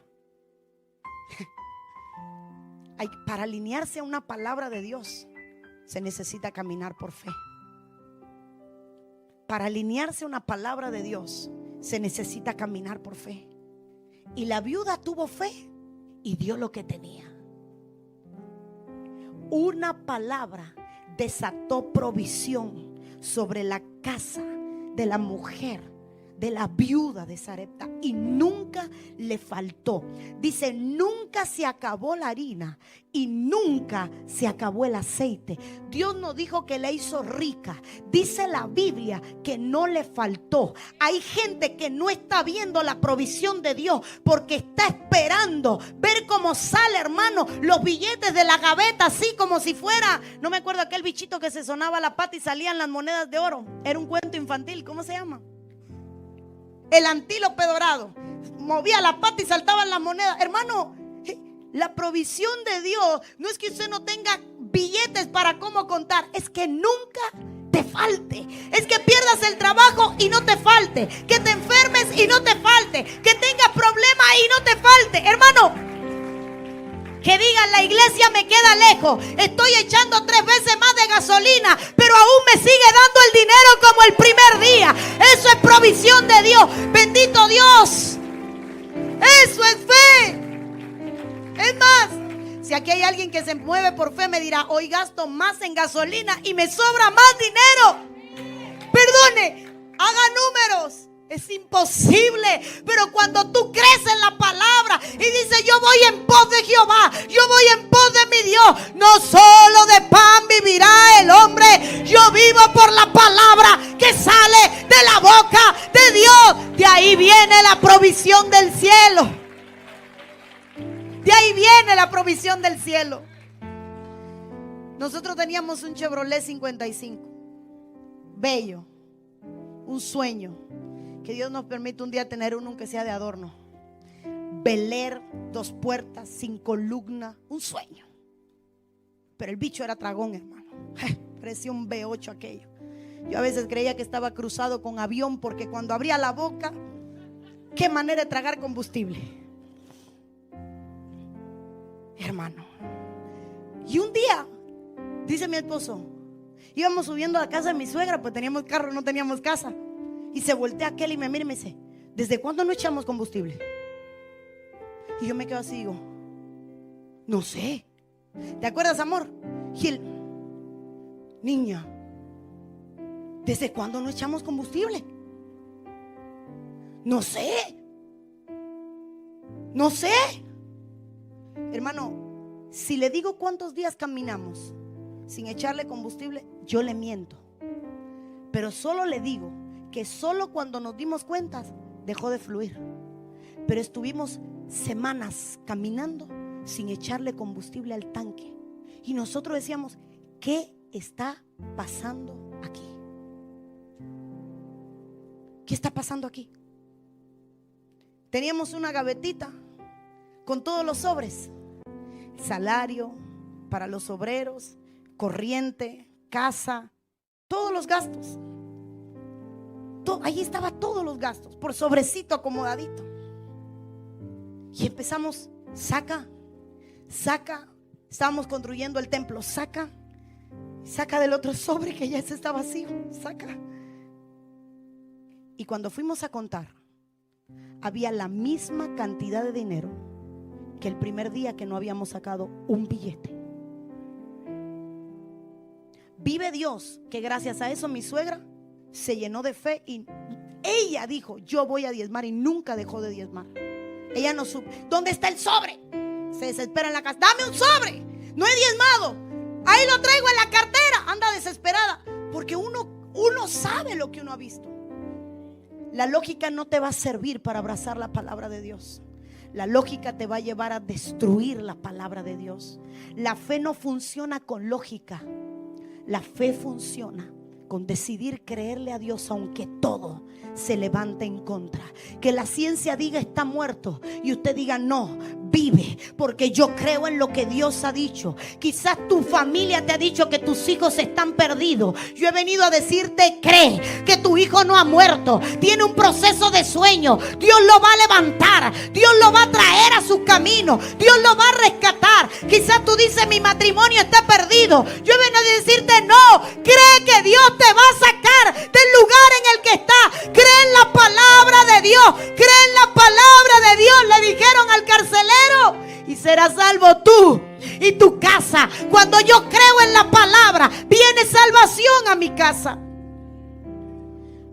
A: Para alinearse a una palabra de Dios se necesita caminar por fe. Para alinearse a una palabra de Dios se necesita caminar por fe. Y la viuda tuvo fe y dio lo que tenía. Una palabra desató provisión sobre la casa de la mujer, de la viuda de Sarepta, y nunca le faltó. Dice, nunca se acabó la harina y nunca se acabó el aceite. Dios no dijo que la hizo rica. Dice la Biblia que no le faltó. Hay gente que no está viendo la provisión de Dios porque está esperando ver cómo sale, hermano, los billetes de la gaveta, así como si fuera, no me acuerdo, aquel bichito que se sonaba la pata y salían las monedas de oro. Era un cuento infantil, ¿cómo se llama? El antílope dorado. Movía la pata y saltaban las monedas. Hermano, la provisión de Dios no es que usted no tenga billetes para cómo contar, es que nunca te falte. Es que pierdas el trabajo y no te falte, que te enfermes y no te falte, que tengas problemas y no te falte. Hermano, que digan, la iglesia me queda lejos, estoy echando 3 veces más de gasolina, pero aún me sigue dando el dinero como el primer día. Eso es provisión de Dios. Bendito Dios. Eso es fe. Es más, si aquí hay alguien que se mueve por fe, me dirá, hoy gasto más en gasolina y me sobra más dinero. Perdone, haga números. Es imposible, pero cuando tú crees en la palabra y dices, yo voy en pos de Jehová, yo voy en pos de mi Dios, no solo de pan vivirá el hombre, yo vivo por la palabra que sale de la boca de Dios. De ahí viene la provisión del cielo. De ahí viene la provisión del cielo. Nosotros teníamos un Chevrolet 55, bello, un sueño. Que Dios nos permite un día tener uno que sea de adorno. Bel Air, 2 puertas, sin columna, un sueño. Pero el bicho era tragón, hermano. Parecía un V8 aquello. Yo a veces creía que estaba cruzado con avión, porque cuando abría la boca, qué manera de tragar combustible, hermano. Y un día, dice mi esposo, íbamos subiendo a la casa de mi suegra, pues teníamos carro, no teníamos casa. Y se voltea aquel y me mira y me dice, ¿desde cuándo no echamos combustible? Y yo me quedo así y digo, no sé. ¿Te acuerdas, amor? Y él, niña, ¿desde cuándo no echamos combustible? No sé. No sé. Hermano, si le digo cuántos días caminamos sin echarle combustible, yo le miento. Pero solo le digo que solo cuando nos dimos cuenta dejó de fluir. Pero estuvimos semanas caminando sin echarle combustible al tanque. Y nosotros decíamos, ¿qué está pasando aquí? ¿Qué está pasando aquí? Teníamos una gavetita con todos los sobres: salario para los obreros, corriente, casa, todos los gastos. Ahí estaba todos los gastos por sobrecito acomodadito. Y empezamos, saca. Estábamos construyendo el templo, saca del otro sobre que ya se está vacío, saca. Y cuando fuimos a contar, había la misma cantidad de dinero que el primer día que no habíamos sacado un billete. Vive Dios que gracias a eso mi suegra se llenó de fe y ella dijo: yo voy a diezmar, y nunca dejó de diezmar. Ella no supo. ¿Dónde está el sobre? Se desespera en la casa. Dame un sobre. No he diezmado. Ahí lo traigo en la cartera. Anda desesperada. Porque uno sabe lo que uno ha visto. La lógica no te va a servir para abrazar la palabra de Dios. La lógica te va a llevar a destruir la palabra de Dios. La fe no funciona con lógica. La fe funciona con decidir creerle a Dios aunque todo se levante en contra. Que la ciencia diga está muerto y usted diga no, vive, porque yo creo en lo que Dios ha dicho. Quizás tu familia te ha dicho que tus hijos están perdidos. Yo he venido a decirte: cree que tu hijo no ha muerto, tiene un proceso de sueño. Dios lo va a levantar, Dios lo va a traer a su camino, Dios lo va a rescatar. Quizás tú dices: mi matrimonio está perdido. Yo he venido a decirte: no, cree que Dios te va a sacar del lugar en el que está. Cree en la palabra de Dios, cree en la palabra de Dios. Le dijeron al carcelero: y serás salvo tú y tu casa. Cuando yo creo en la palabra, viene salvación a mi casa.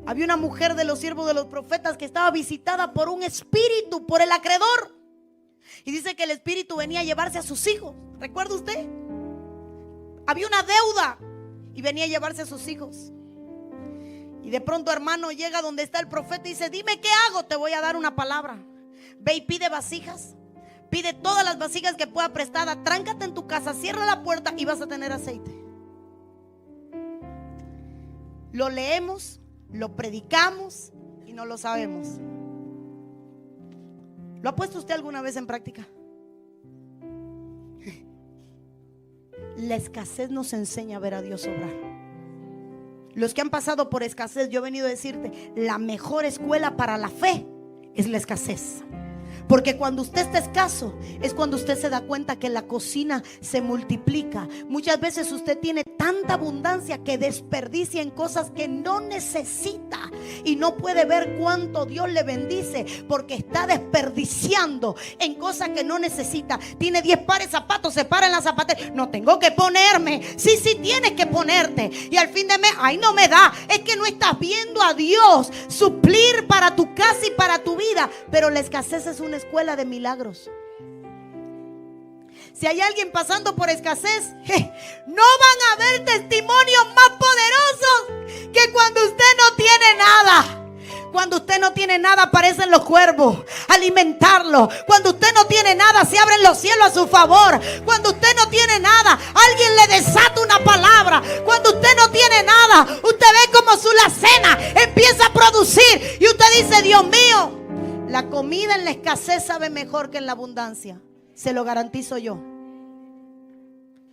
A: Había una mujer de los siervos de los profetas que estaba visitada por un espíritu, por el acreedor. Y dice que el espíritu venía a llevarse a sus hijos. ¿Recuerda usted? Había una deuda y venía a llevarse a sus hijos. Y de pronto, hermano, llega donde está el profeta y dice: dime qué hago, te voy a dar una palabra. Ve y pide vasijas. Pide todas las vasijas que pueda prestada. Tráncate en tu casa, cierra la puerta y vas a tener aceite. Lo leemos, lo predicamos y no lo sabemos. ¿Lo ha puesto usted alguna vez en práctica? La escasez nos enseña a ver a Dios obrar. Los que han pasado por escasez, yo he venido a decirte: la mejor escuela para la fe es la escasez. Porque cuando usted está escaso es cuando usted se da cuenta que la cocina se multiplica. Muchas veces usted tiene tanta abundancia que desperdicia en cosas que no necesita y no puede ver cuánto Dios le bendice porque está desperdiciando en cosas que no necesita. Tiene 10 pares de zapatos, se para en la zapatera: no tengo que ponerme. Sí, tienes que ponerte. Y al fin de mes: ay, no me da. Es que no estás viendo a Dios suplir para tu casa y para tu vida. Pero la escasez es una escuela de milagros. Si hay alguien pasando por escasez, no van a haber testimonios más poderosos que cuando usted no tiene nada. Cuando usted no tiene nada, aparecen los cuervos a alimentarlo. Cuando usted no tiene nada, se abren los cielos a su favor. Cuando usted no tiene nada, alguien le desata una palabra. Cuando usted no tiene nada, usted ve como su alacena empieza a producir y usted dice: Dios mío, la comida en la escasez sabe mejor que en la abundancia. Se lo garantizo yo.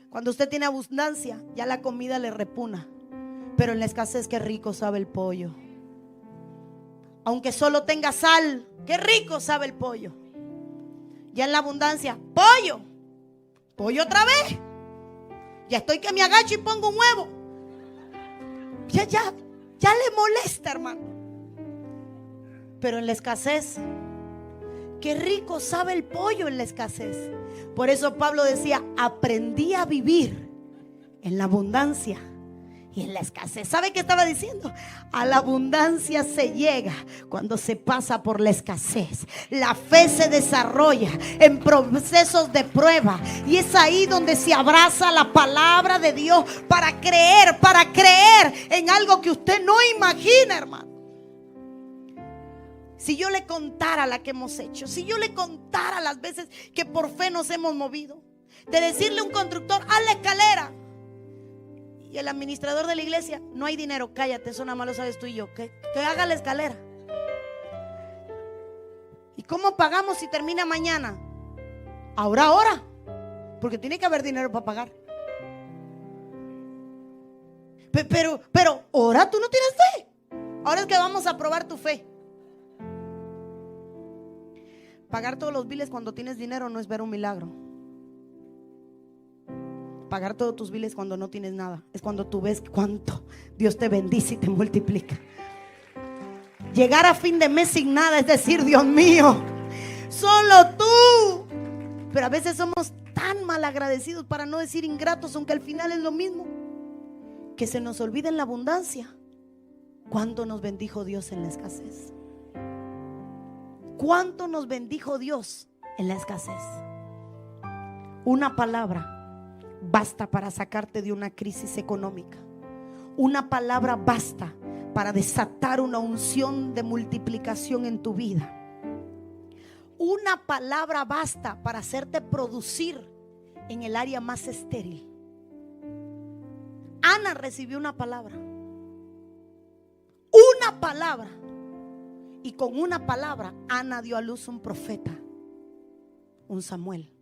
A: Cuando usted tiene abundancia, ya la comida le repugna. Pero en la escasez, qué rico sabe el pollo. Aunque solo tenga sal, qué rico sabe el pollo. Ya en la abundancia, pollo. Pollo otra vez. Ya estoy que me agacho y pongo un huevo. Ya le molesta, hermano. Pero en la escasez, qué rico sabe el pollo en la escasez. Por eso Pablo decía: aprendí a vivir en la abundancia y en la escasez. ¿Sabe qué estaba diciendo? A la abundancia se llega cuando se pasa por la escasez. La fe se desarrolla en procesos de prueba. Y es ahí donde se abraza la palabra de Dios para creer en algo que usted no imagina, hermano. Si yo le contara la que hemos hecho, si yo le contara las veces que por fe nos hemos movido, de decirle a un constructor: haz la escalera, y el administrador de la iglesia: no hay dinero. Cállate, eso nada más lo sabes tú y yo. Que haga la escalera. ¿Y cómo pagamos si termina mañana? Ahora, porque tiene que haber dinero para pagar. Pero ahora tú no tienes fe. Ahora es que vamos a probar tu fe. Pagar todos los biles cuando tienes dinero no es ver un milagro. Pagar todos tus biles cuando no tienes nada es cuando tú ves cuánto Dios te bendice y te multiplica. Llegar a fin de mes sin nada es decir: Dios mío, solo tú Pero a veces somos tan malagradecidos, para no decir ingratos, aunque al final es lo mismo, que se nos olvida en la abundancia cuánto nos bendijo Dios en la escasez. Cuánto nos bendijo Dios en la escasez. Una palabra basta para sacarte de una crisis económica. Una palabra basta para desatar una unción de multiplicación en tu vida. Una palabra basta para hacerte producir en el área más estéril. Ana recibió una palabra. Una palabra. Y con una palabra Ana dio a luz un profeta, un Samuel.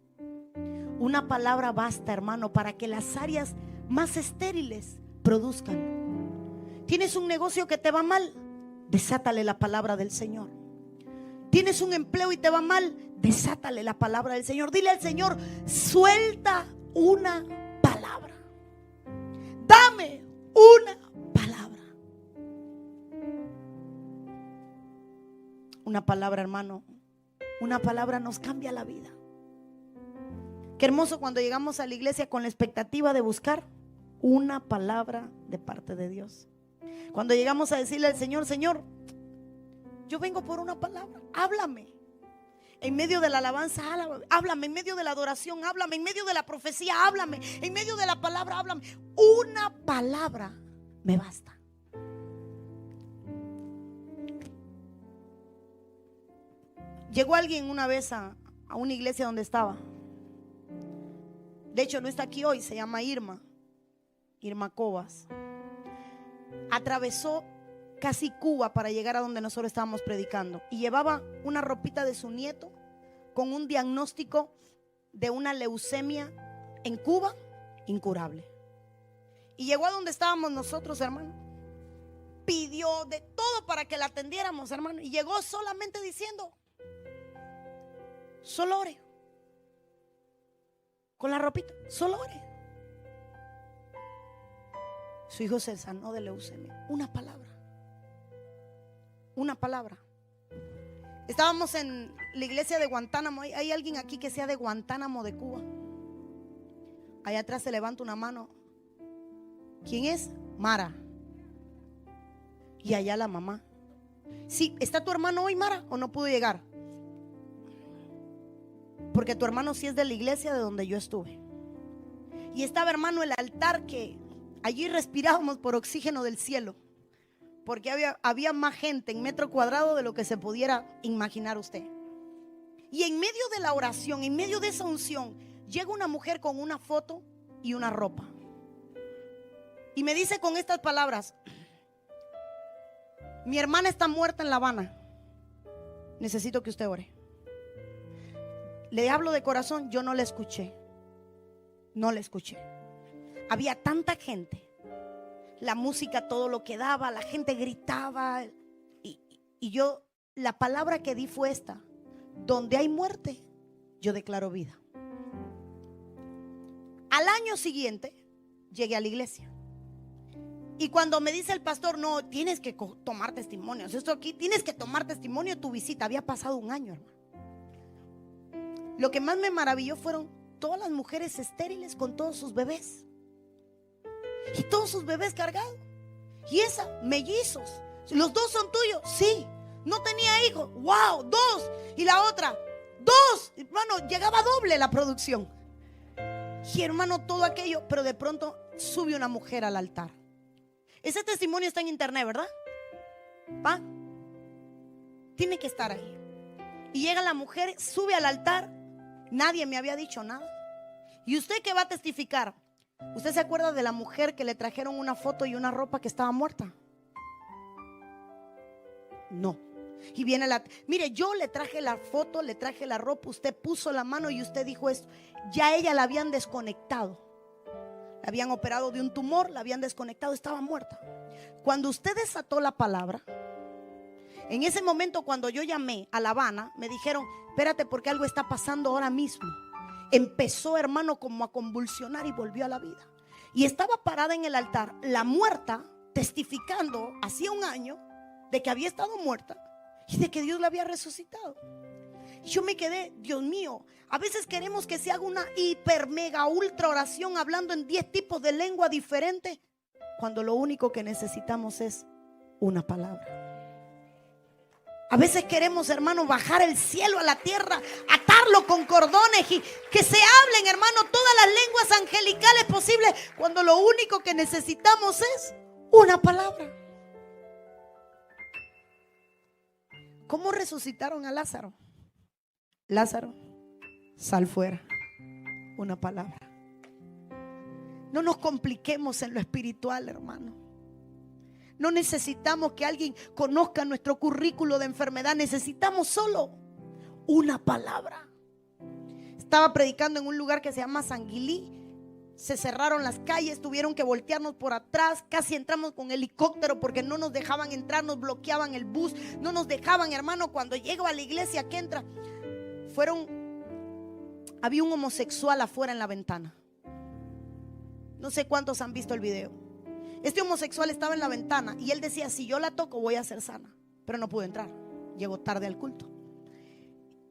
A: Una palabra basta, hermano, para que las áreas más estériles produzcan. Tienes un negocio que te va mal, desátale la palabra del Señor. Tienes un empleo y te va mal, desátale la palabra del Señor. Dile al Señor, suelta una palabra. Dame una palabra. Una palabra, hermano, una palabra nos cambia la vida. Qué hermoso cuando llegamos a la iglesia con la expectativa de buscar una palabra de parte de Dios. Cuando llegamos a decirle al Señor, Señor, yo vengo por una palabra, háblame. En medio de la alabanza, háblame. En medio de la adoración, háblame. En medio de la profecía, háblame. En medio de la palabra, háblame. Una palabra me basta. Llegó alguien una vez a una iglesia donde estaba. De hecho no está aquí hoy, se llama Irma Cobas. Atravesó casi Cuba para llegar a donde nosotros estábamos predicando. Y llevaba una ropita de su nieto con un diagnóstico de una leucemia en Cuba incurable. Y llegó a donde estábamos nosotros, hermano. Pidió de todo para que la atendiéramos, hermano. Y llegó solamente diciendo, solo ore. Con la ropita, solo ore. Su hijo se sanó de leucemia. Una palabra. Una palabra. Estábamos en la iglesia de Guantánamo. ¿Hay alguien aquí que sea de Guantánamo, de Cuba? Allá atrás se levanta una mano. ¿Quién es? Mara. Y allá la mamá. Sí, ¿está tu hermano hoy, Mara? ¿O no pudo llegar? Porque tu hermano sí es de la iglesia de donde yo estuve. Y estaba, hermano, el altar que allí respirábamos por oxígeno del cielo. Porque había más gente en metro cuadrado de lo que se pudiera imaginar usted. Y en medio de la oración, en medio de esa unción, llega una mujer con una foto y una ropa. Y me dice con estas palabras: mi hermana está muerta en La Habana. Necesito que usted ore. Le hablo de corazón, yo no la escuché. No la escuché. Había tanta gente. La música todo lo que daba, la gente gritaba. Y yo, la palabra que di fue esta: donde hay muerte, yo declaro vida. Al año siguiente, llegué a la iglesia. Y cuando me dice el pastor, no, tienes que tomar testimonios. Esto aquí, tienes que tomar testimonio de tu visita. Había pasado un año, hermano. Lo que más me maravilló fueron todas las mujeres estériles con todos sus bebés. Y todos sus bebés cargados. Y esa, mellizos. ¿Los dos son tuyos? Sí. No tenía hijos. ¡Wow! 2. Y la otra, 2. Hermano, llegaba doble la producción. Y hermano, todo aquello. Pero de pronto sube una mujer al altar. Ese testimonio está en internet, ¿verdad? ¿Va? Tiene que estar ahí. Y llega la mujer, sube al altar. Nadie me había dicho nada. ¿Y usted qué va a testificar? ¿Usted se acuerda de la mujer que le trajeron una foto y una ropa que estaba muerta? No. Y viene mire, yo le traje la foto, le traje la ropa, usted puso la mano y usted dijo esto. Ya ella la habían desconectado. La habían operado de un tumor, la habían desconectado, estaba muerta. Cuando usted desató la palabra, en ese momento cuando yo llamé a La Habana, me dijeron, espérate porque algo está pasando ahora mismo. Empezó, hermano, como a convulsionar y volvió a la vida. Y estaba parada en el altar, la muerta, testificando hacía un año de que había estado muerta y de que Dios la había resucitado. Y yo me quedé, Dios mío, a veces queremos que se haga una hiper, mega, ultra oración hablando en 10 tipos de lengua diferentes, cuando lo único que necesitamos es una palabra. A veces queremos, hermano, bajar el cielo a la tierra, atarlo con cordones y que se hablen, hermano, todas las lenguas angelicales posibles, cuando lo único que necesitamos es una palabra. ¿Cómo resucitaron a Lázaro? Lázaro, sal fuera. Una palabra. No nos compliquemos en lo espiritual, hermano. No necesitamos que alguien conozca nuestro currículo de enfermedad. Necesitamos solo una palabra. Estaba predicando en un lugar que se llama Sanguilí. Se cerraron las calles, tuvieron que voltearnos por atrás. Casi entramos con helicóptero porque no nos dejaban entrar, nos bloqueaban el bus, no nos dejaban, hermano. Cuando llego a la iglesia que entra, había un homosexual afuera en la ventana. No sé cuántos han visto el video. Este homosexual estaba en la ventana y él decía: si yo la toco voy a ser sana. Pero no pudo entrar, llegó tarde al culto.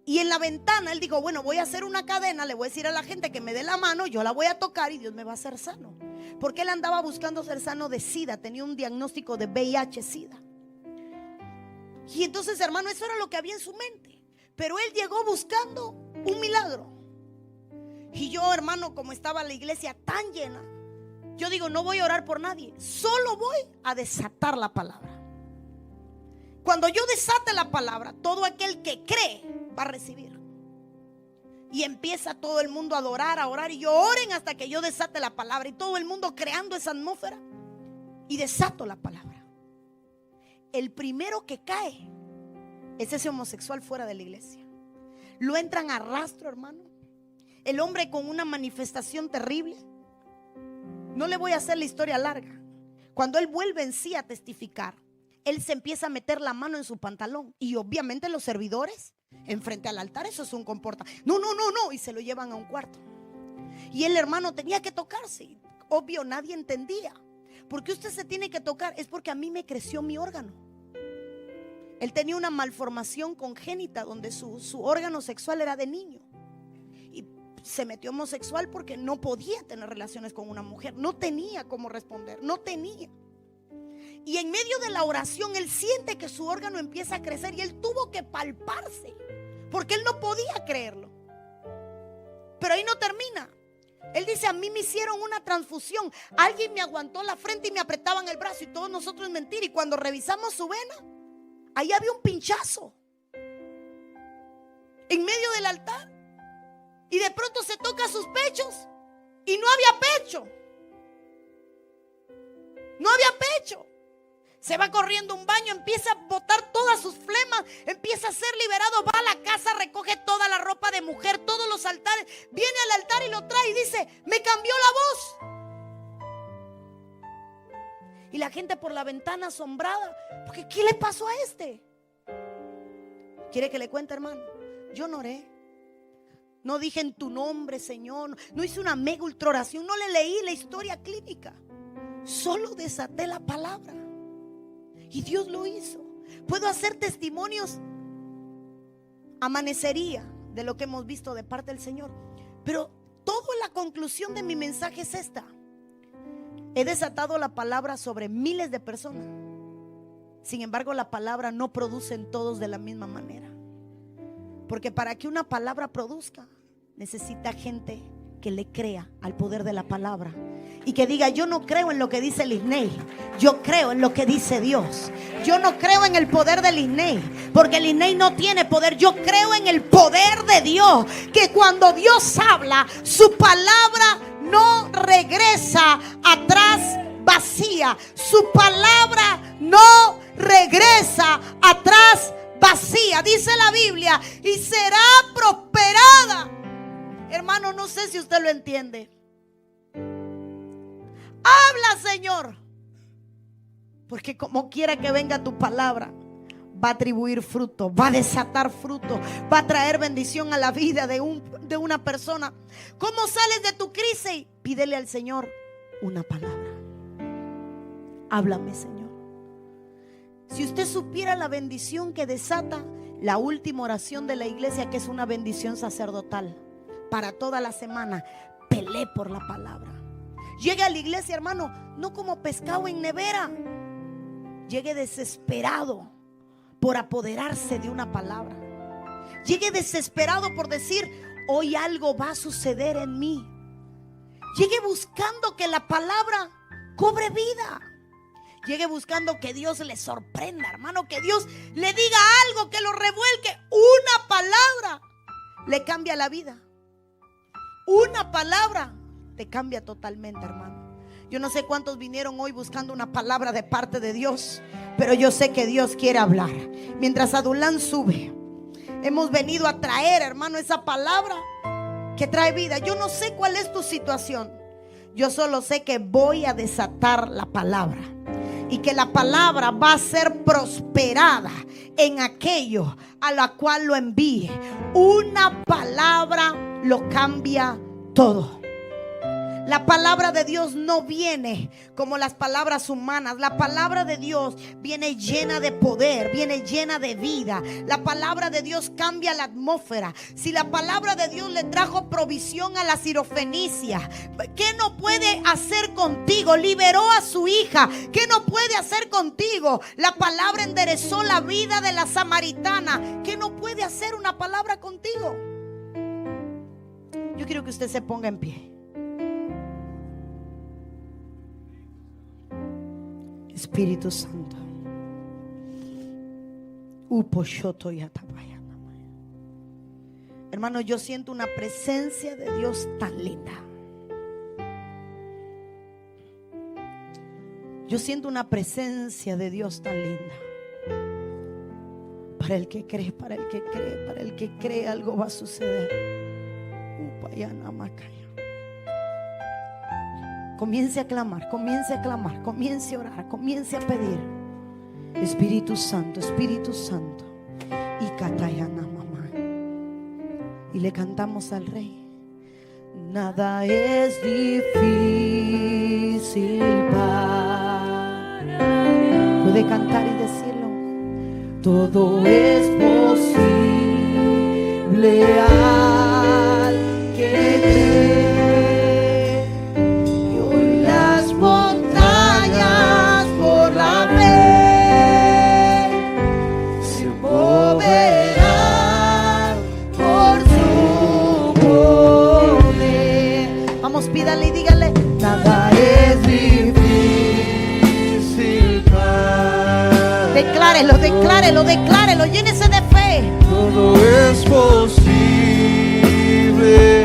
A: Y en la ventana él dijo: bueno, voy a hacer una cadena, le voy a decir a la gente que me dé la mano, yo la voy a tocar y Dios me va a hacer sano. Porque él andaba buscando ser sano de SIDA, tenía un diagnóstico de VIH-SIDA. Y entonces, hermano, eso era lo que había en su mente. Pero él llegó buscando un milagro. Y yo, hermano, como estaba la iglesia tan llena, yo digo: no voy a orar por nadie, solo voy a desatar la palabra. Cuando yo desate la palabra, todo aquel que cree va a recibir. Y empieza todo el mundo a adorar, a orar. Y yo: oren hasta que yo desate la palabra. Y todo el mundo creando esa atmósfera. Y desato la palabra. El primero que cae es ese homosexual fuera de la iglesia. Lo entran a rastro, hermano. El hombre con una manifestación terrible. No le voy a hacer la historia larga. Cuando él vuelve en sí a testificar, él se empieza a meter la mano en su pantalón. Y obviamente los servidores, enfrente al altar, eso es un comportamiento. No. Y se lo llevan a un cuarto. Y el hermano tenía que tocarse. Obvio, nadie entendía. ¿Por qué usted se tiene que tocar? Es porque a mí me creció mi órgano. Él tenía una malformación congénita donde su órgano sexual era de niño. Y se metió homosexual porque no podía tener relaciones con una mujer. No tenía cómo responder, no tenía. Y en medio de la oración él siente que su órgano empieza a crecer y él tuvo que palparse porque él no podía creerlo. Pero ahí no termina. Él dice: a mí me hicieron una transfusión, alguien me aguantó la frente y me apretaban el brazo y todos nosotros mentir. Y cuando revisamos su vena, ahí había un pinchazo en medio del altar. Y de pronto se toca sus pechos y no había pecho. No había pecho. Se va corriendo a un baño, empieza a botar todas sus flemas, empieza a ser liberado, va a la casa, recoge toda la ropa de mujer, todos los altares, viene al altar y lo trae y dice: me cambió la voz. Y la gente por la ventana asombrada, porque ¿qué le pasó a este? ¿Quiere que le cuente, hermano? Yo no oré. No dije en tu nombre, Señor. No hice una mega ultra oración. No le leí la historia clínica. Solo desaté la palabra. Y Dios lo hizo. Puedo hacer testimonios. Amanecería de lo que hemos visto de parte del Señor. Pero toda la conclusión de mi mensaje es esta. He desatado la palabra sobre miles de personas. Sin embargo, la palabra no produce en todos de la misma manera. Porque para que una palabra produzca, necesita gente que le crea al poder de la palabra y que diga: yo no creo en lo que dice Lisney, yo creo en lo que dice Dios. Yo no creo en el poder de Lisney, porque Lisney no tiene poder. Yo creo en el poder de Dios, que cuando Dios habla, su palabra no regresa atrás vacía. Su palabra no regresa atrás vacía, dice la Biblia, y será prosperada. Hermano, no sé si usted lo entiende. Habla, Señor, porque como quiera que venga tu palabra, va a atribuir fruto, va a desatar fruto, va a traer bendición a la vida de una persona. ¿Cómo sales de tu crisis? Pídele al Señor una palabra. Háblame, Señor. Si usted supiera la bendición que desata la última oración de la iglesia, que es una bendición sacerdotal para toda la semana. Pelee por la palabra. Llegue a la iglesia, hermano, no como pescado en nevera. Llegue desesperado por apoderarse de una palabra. Llegue desesperado por decir: hoy algo va a suceder en mí. Llegue buscando que la palabra cobre vida. Llegue buscando que Dios le sorprenda, hermano, que Dios le diga algo, que lo revuelque. Una palabra le cambia la vida. Una palabra te cambia totalmente, hermano. Yo no sé cuántos vinieron hoy buscando una palabra de parte de Dios, pero yo sé que Dios quiere hablar. Mientras Adulán sube, hemos venido a traer, hermano, esa palabra que trae vida. Yo no sé cuál es tu situación. Yo solo sé que voy a desatar la palabra, y que la palabra va a ser prosperada en aquello a la cual lo envíe. Una palabra lo cambia todo. La palabra de Dios no viene como las palabras humanas. La palabra de Dios viene llena de poder, viene llena de vida. La palabra de Dios cambia la atmósfera. Si la palabra de Dios le trajo provisión a la sirofenicia, ¿qué no puede hacer contigo? Liberó a su hija. ¿Qué no puede hacer contigo? La palabra enderezó la vida de la samaritana. ¿Qué no puede hacer una palabra contigo? Yo quiero que usted se ponga en pie. Espíritu Santo. Hermano, yo siento una presencia de Dios tan linda. Yo siento una presencia de Dios tan linda. Para el que cree, para el que cree, para el que cree, algo va a suceder. Comience a clamar, comience a clamar, comience a orar, comience a pedir. Espíritu Santo, Espíritu Santo. Y Katayana mamá. Y le cantamos al Rey. Nada es difícil para Dios. Puede cantar y decirlo. Todo es posible al que cree. Pídale y dígale: nada es difícil para. Declárelo, declárelo, declárelo, llénese de fe.
B: Todo es posible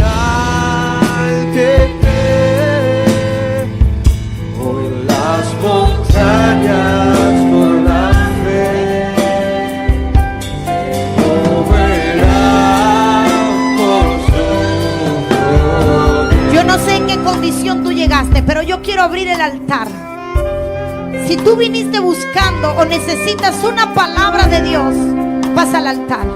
B: al que cree. Hoy las montañas por la fe moverán por su poder.
A: Yo no sé en qué condición tú llegaste, pero yo quiero abrir el altar. Si tú viniste buscando o necesitas una palabra de Dios, pasa al altar.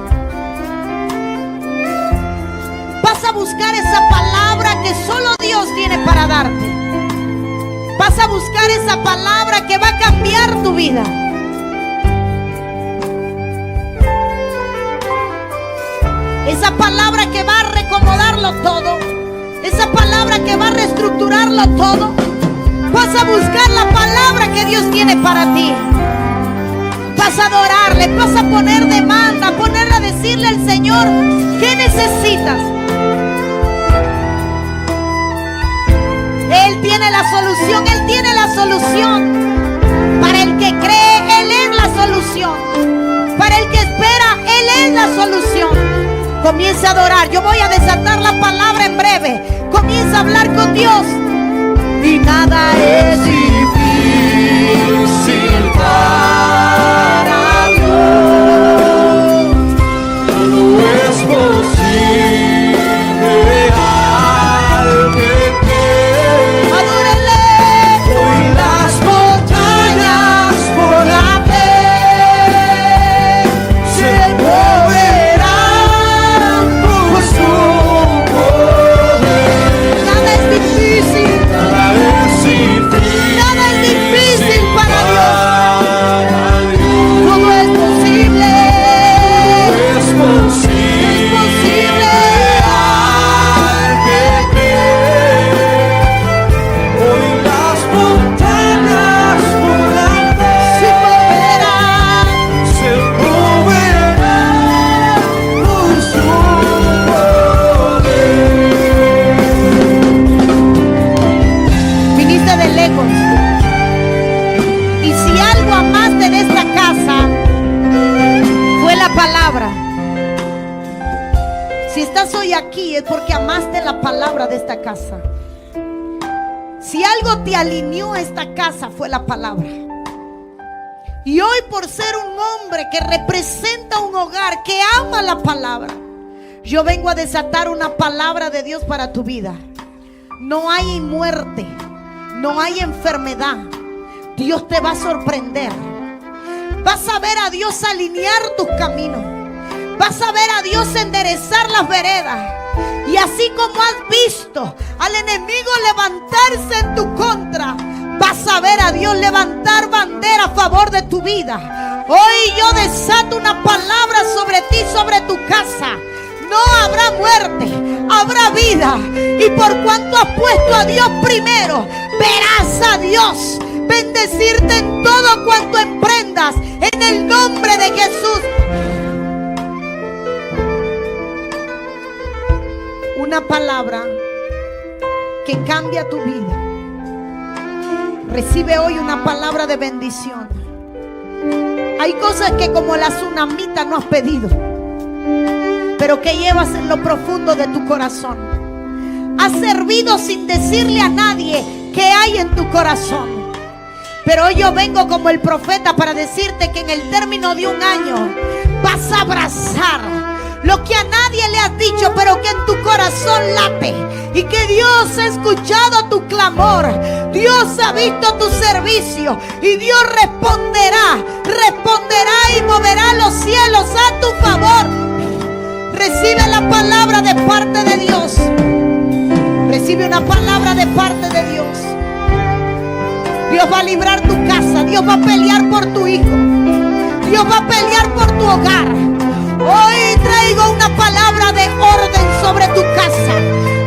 A: Vas a buscar esa palabra que solo Dios tiene para darte. Vas a buscar esa palabra que va a cambiar tu vida. Esa palabra que va a reacomodarlo todo. Esa palabra que va a reestructurarlo todo. Vas a buscar la palabra que Dios tiene para ti. Vas a adorarle, vas a poner demanda, ponerle a decirle al Señor: ¿qué necesitas? Él tiene la solución, Él tiene la solución. Para el que cree, Él es la solución. Para el que espera, Él es la solución. Comienza a adorar. Yo voy a desatar la palabra en breve. Comienza a hablar con Dios. Y nada es difícil para Dios.
B: Todo es posible al que cree.
A: Adórenle.
B: Hoy las montañas por la fe se moverán por su poder.
A: Nada es difícil.
B: Nada es difícil.
A: Nada es difícil. si algo amaste de esta casa, fue la palabra. Si estás hoy aquí es porque amaste la palabra de esta casa. Si algo te alineó a esta casa, fue la palabra. Y hoy, por ser un hombre que representa un hogar que ama la palabra, yo vengo a desatar una palabra de Dios para tu vida. No hay muerte, no hay enfermedad. Dios te va a sorprender. Vas a ver a Dios alinear tus caminos. Vas a ver a Dios enderezar las veredas. Y así como has visto al enemigo levantarse en tu contra, vas a ver a Dios levantar bandera a favor de tu vida. Hoy yo desato una palabra sobre ti, sobre tu casa. No habrá muerte, habrá vida. Y por cuanto has puesto a Dios primero, verás a Dios bendecirte en todo cuanto emprendas, en el nombre de Jesús. Una palabra que cambia tu vida. Recibe hoy una palabra de bendición. Hay cosas que como la tsunamita no has pedido, pero que llevas en lo profundo de tu corazón. Has servido sin decirle a nadie qué hay en tu corazón. Pero hoy yo vengo como el profeta para decirte que en el término de un año vas a abrazar lo que a nadie le has dicho, pero que en tu corazón late. Y que Dios ha escuchado tu clamor. Dios ha visto tu servicio. Y Dios responderá y moverá los cielos a tu favor. Recibe la palabra de parte de Dios. Recibe una palabra de parte de Dios. Dios va a librar tu casa. Dios va a pelear por tu hijo. Dios va a pelear por tu hogar. Hoy traigo una palabra de orden sobre tu casa.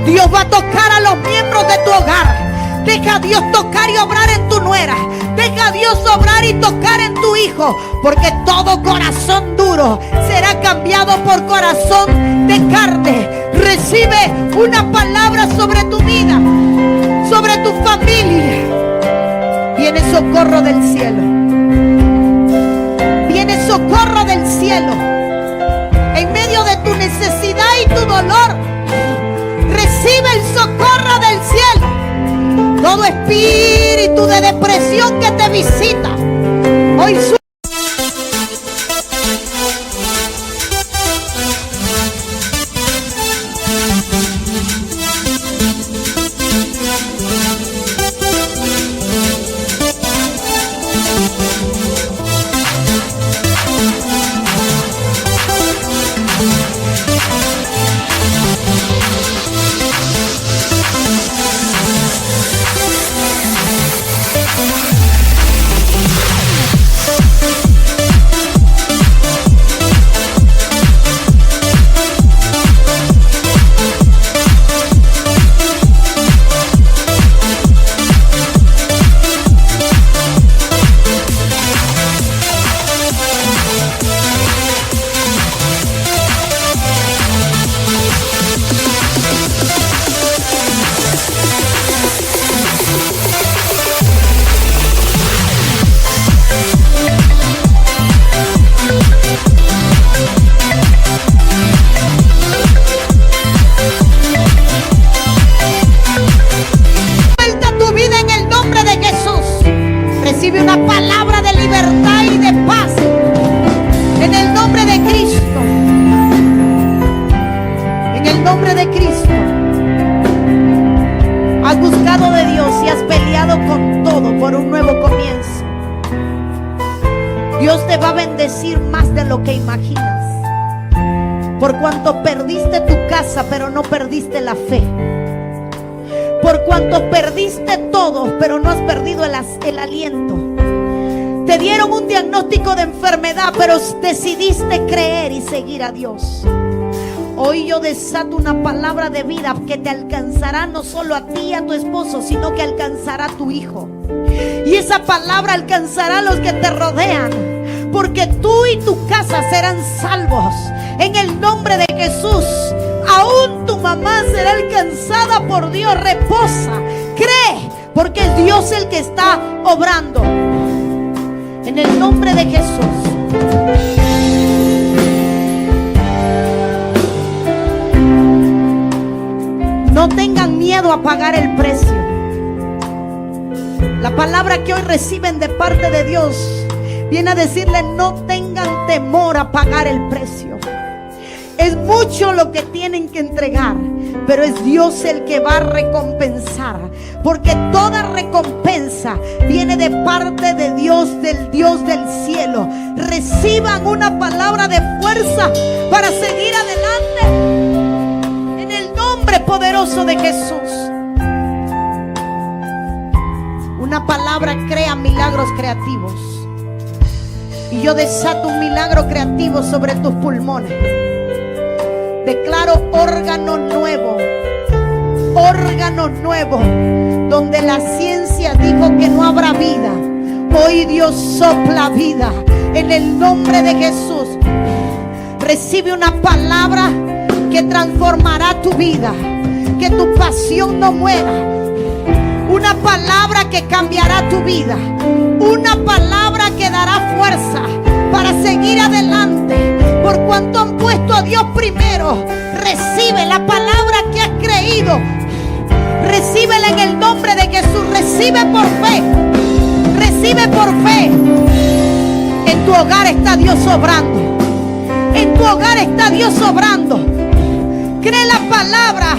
A: Dios va a tocar a los miembros de tu hogar. Deja a Dios tocar y obrar en tu nuera. Deja a Dios obrar y tocar en tu hijo. Porque todo corazón duro será cambiado por corazón de carne. Recibe una palabra sobre tu vida, sobre tu familia. Viene socorro del cielo. Viene socorro del cielo. En medio de tu necesidad y tu dolor, recibe el socorro del cielo. Todo espíritu de depresión que te visita, hoy pero no perdiste la fe. Por cuanto perdiste todo, pero no has perdido el aliento. Te dieron un diagnóstico de enfermedad, pero decidiste creer y seguir a Dios. Hoy yo desato una palabra de vida que te alcanzará no solo a ti y a tu esposo, sino que alcanzará a tu hijo. Y esa palabra alcanzará a los que te rodean, porque tú y tu casa serán salvos. En el nombre de Jesús. Aún tu mamá será alcanzada por Dios. Reposa, cree, porque es Dios el que está obrando. En el nombre de Jesús. No tengan miedo a pagar el precio. La palabra que hoy reciben de parte de Dios viene a decirles: no tengan temor a pagar el precio. Es mucho lo que tienen que entregar, pero es Dios el que va a recompensar, porque toda recompensa viene de parte de Dios, del Dios del cielo. Reciban una palabra de fuerza para seguir adelante en el nombre poderoso de Jesús. Una palabra crea milagros creativos, y yo desato un milagro creativo sobre tus pulmones. Declaro órganos nuevos, donde la ciencia dijo que no habrá vida. Hoy Dios sopla vida en el nombre de Jesús. Recibe una palabra que transformará tu vida, que tu pasión no muera. Una palabra que cambiará tu vida, una palabra que dará fuerza para seguir adelante. Por cuanto han puesto a Dios primero, recibe la palabra que has creído. Recíbela en el nombre de Jesús. Recibe por fe. Recibe por fe. En tu hogar está Dios obrando. En tu hogar está Dios obrando. Cree la palabra.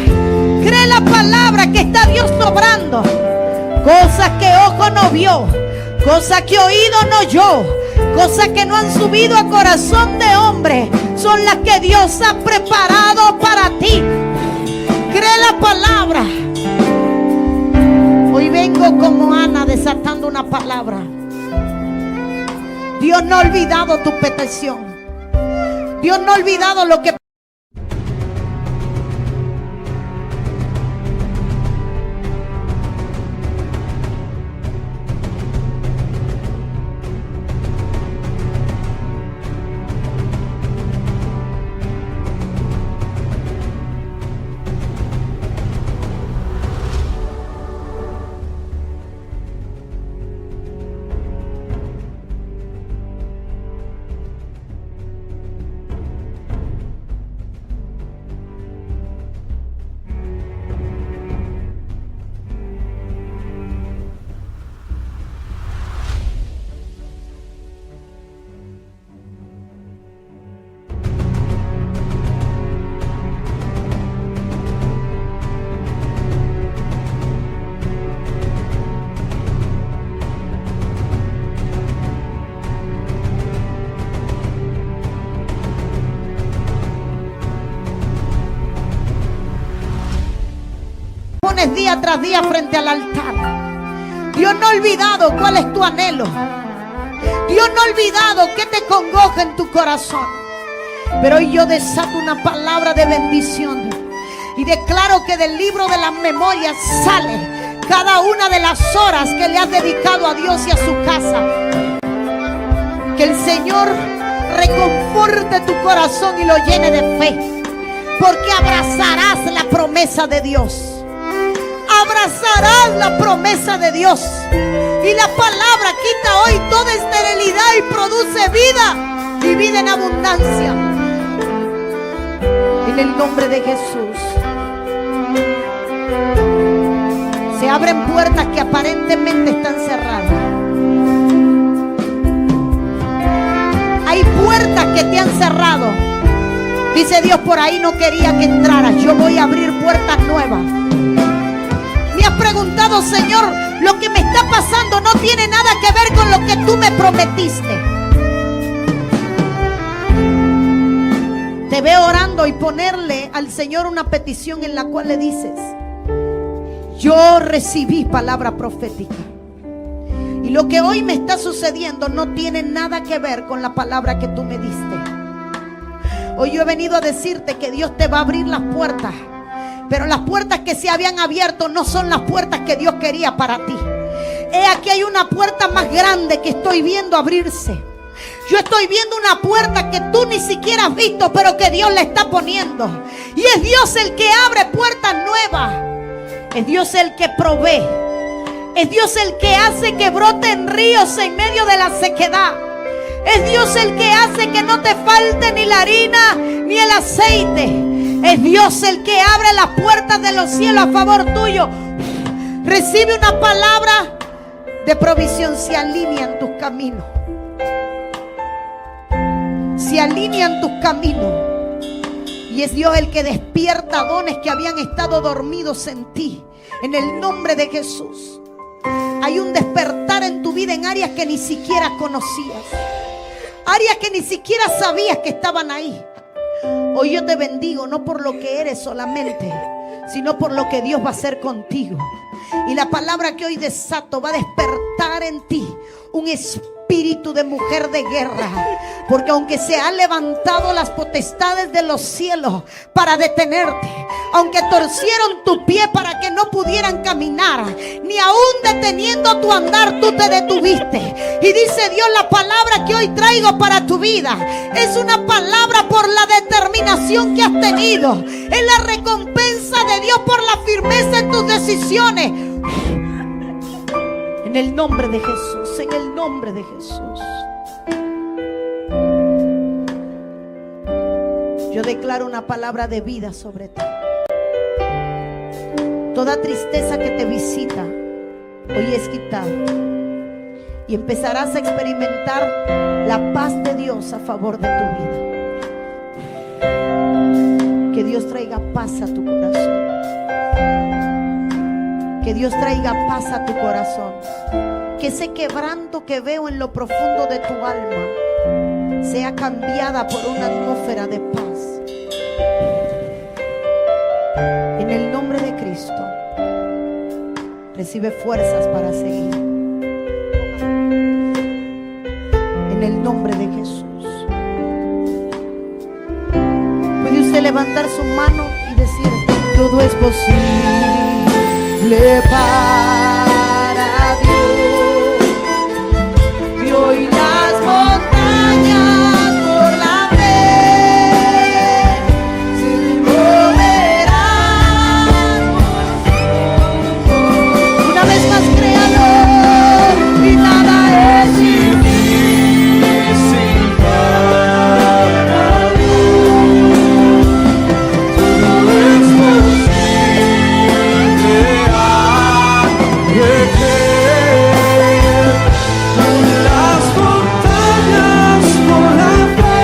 A: Cree la palabra que está Dios obrando. Cosas que ojo no vio, cosas que oído no oyó, cosas que no han subido a corazón de hombre, son las que Dios ha preparado para ti. Cree la palabra. Hoy vengo como Ana desatando una palabra. Dios no ha olvidado tu petición. Dios no ha olvidado lo que día tras día frente al altar. Dios no ha olvidado cuál es tu anhelo. Dios no ha olvidado qué te congoja en tu corazón. Pero hoy yo desato una palabra de bendición y declaro que del libro de las memorias sale cada una de las horas que le has dedicado a Dios y a su casa. Que el Señor reconforte tu corazón y lo llene de fe, porque abrazarás la promesa de Dios. Abrazarás la promesa de Dios. Y la palabra quita hoy toda esterilidad y produce vida, y vida en abundancia. En el nombre de Jesús. Se abren puertas que aparentemente están cerradas. Hay puertas que te han cerrado. Dice Dios: por ahí no quería que entraras. Yo voy a abrir puertas nuevas. Me has preguntado: Señor, lo que me está pasando no tiene nada que ver con lo que tú me prometiste. Te veo orando y ponerle al Señor una petición en la cual le dices: yo recibí palabra profética, y lo que hoy me está sucediendo no tiene nada que ver con la palabra que tú me diste. Hoy yo he venido a decirte que Dios te va a abrir las puertas, pero las puertas que se habían abierto no son las puertas que Dios quería para ti. He aquí hay una puerta más grande que estoy viendo abrirse. Yo estoy viendo una puerta que tú ni siquiera has visto, pero que Dios le está poniendo. Y es Dios el que abre puertas nuevas. Es Dios el que provee. Es Dios el que hace que broten ríos en medio de la sequedad. Es Dios el que hace que no te falte ni la harina ni el aceite. Es Dios el que abre las puertas de los cielos a favor tuyo. Recibe una palabra de provisión. Se alinean tus caminos. Se alinean tus caminos. Y es Dios el que despierta dones que habían estado dormidos en ti. En el nombre de Jesús. Hay un despertar en tu vida en áreas que ni siquiera conocías. Áreas que ni siquiera sabías que estaban ahí. Hoy yo te bendigo, no por lo que eres solamente, sino por lo que Dios va a hacer contigo. Y la palabra que hoy desato va a despertar en ti un espíritu de mujer de guerra. Porque aunque se han levantado las potestades de los cielos para detenerte, aunque torcieron tu pie para que no pudieran caminar, ni aún deteniendo tu andar tú te detuviste. Y dice Dios, la palabra que hoy traigo para tu vida es una palabra por la determinación que has tenido. Es la recompensa de Dios por la firmeza en tus decisiones. En el nombre de Jesús, en el nombre de Jesús. Yo declaro una palabra de vida sobre ti. Toda tristeza que te visita hoy es quitada. Y empezarás a experimentar la paz de Dios a favor de tu vida. Que Dios traiga paz a tu corazón. Que Dios traiga paz a tu corazón. Que ese quebranto que veo en lo profundo de tu alma sea cambiada por una atmósfera de paz. En el nombre de Cristo, recibe fuerzas para seguir. En el nombre de Jesús. ¿Puede usted levantar su mano y decir: todo es posible para Dios? Y hoy las montañas por la fe se moverán. Una vez más créalo, y nada es
B: difícil para Dios. Todo es posible al que cree. Las montañas por la fe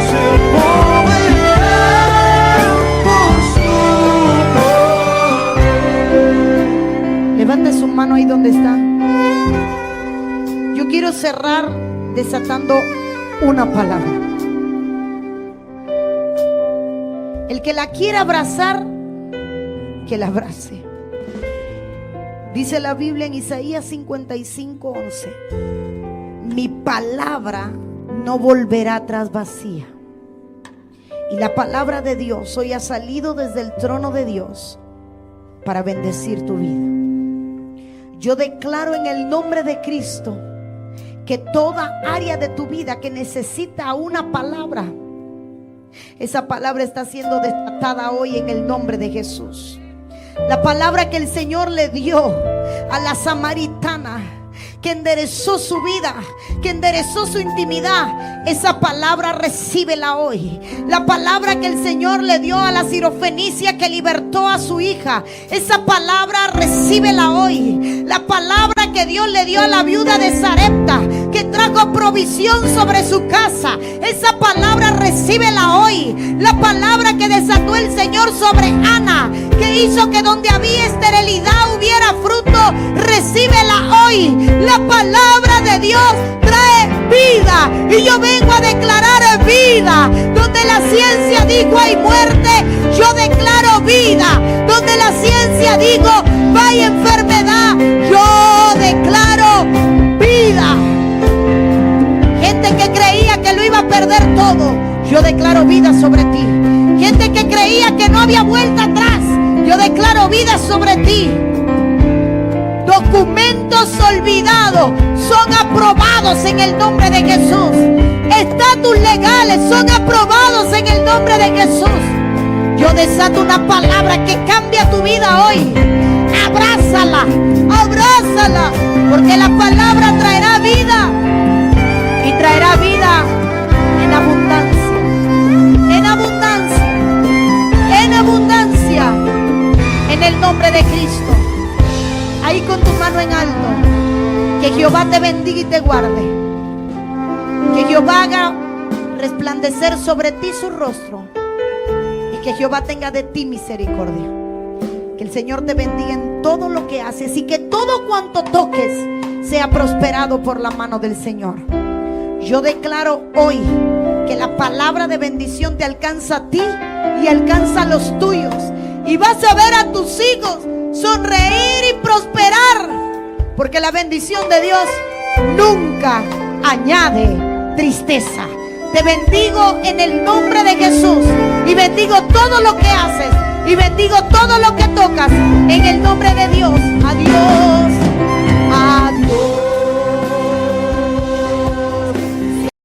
B: se moverán por su poder.
A: Levante su mano ahí donde está. Yo quiero cerrar desatando una palabra. El que la quiera abrazar, que la abrace. Dice la Biblia en Isaías 55:11: mi palabra no volverá atrás vacía. Y la palabra de Dios hoy ha salido desde el trono de Dios para bendecir tu vida. Yo declaro en el nombre de Cristo que toda área de tu vida que necesita una palabra, esa palabra está siendo desatada hoy en el nombre de Jesús. La palabra que el Señor le dio a la samaritana, que enderezó su vida, que enderezó su intimidad, esa palabra recíbela hoy. La palabra que el Señor le dio a la sirofenicia, que libertó a su hija, esa palabra recíbela hoy. La palabra que Dios le dio a la viuda de Sarepta, que trajo provisión sobre su casa, esa palabra recíbela hoy. La palabra que desató el Señor sobre Ana, que hizo que donde había esterilidad hubiera fruto, recíbela hoy. La palabra de Dios trae vida, y yo vengo a declarar vida. Donde la ciencia dijo hay muerte, yo declaro vida. Donde la ciencia dijo hay enfermedad, yo declaro vida. Gente que creía que lo iba a perder todo, yo declaro vida sobre ti. Gente que creía que no había vuelta atrás, yo declaro vida sobre ti. Documentos olvidados son aprobados en el nombre de Jesús. Estatus legales son aprobados en el nombre de Jesús. Yo desato una palabra que cambia tu vida hoy. Abrázala, abrázala, porque la palabra traerá vida y traerá vida en abundancia, en abundancia, en abundancia, en el nombre de Cristo. Ahí con tu mano en alto, que Jehová te bendiga y te guarde, que Jehová haga resplandecer sobre ti su rostro y que Jehová tenga de ti misericordia. Que el Señor te bendiga en todo lo que haces y que todo cuanto toques sea prosperado por la mano del Señor. Yo declaro hoy que la palabra de bendición te alcanza a ti y alcanza a los tuyos, y vas a ver a tus hijos sonreír y prosperar, porque la bendición de Dios nunca añade tristeza. Te bendigo en el nombre de Jesús y bendigo todo lo que haces y bendigo todo lo que tocas en el nombre de Dios. Adiós.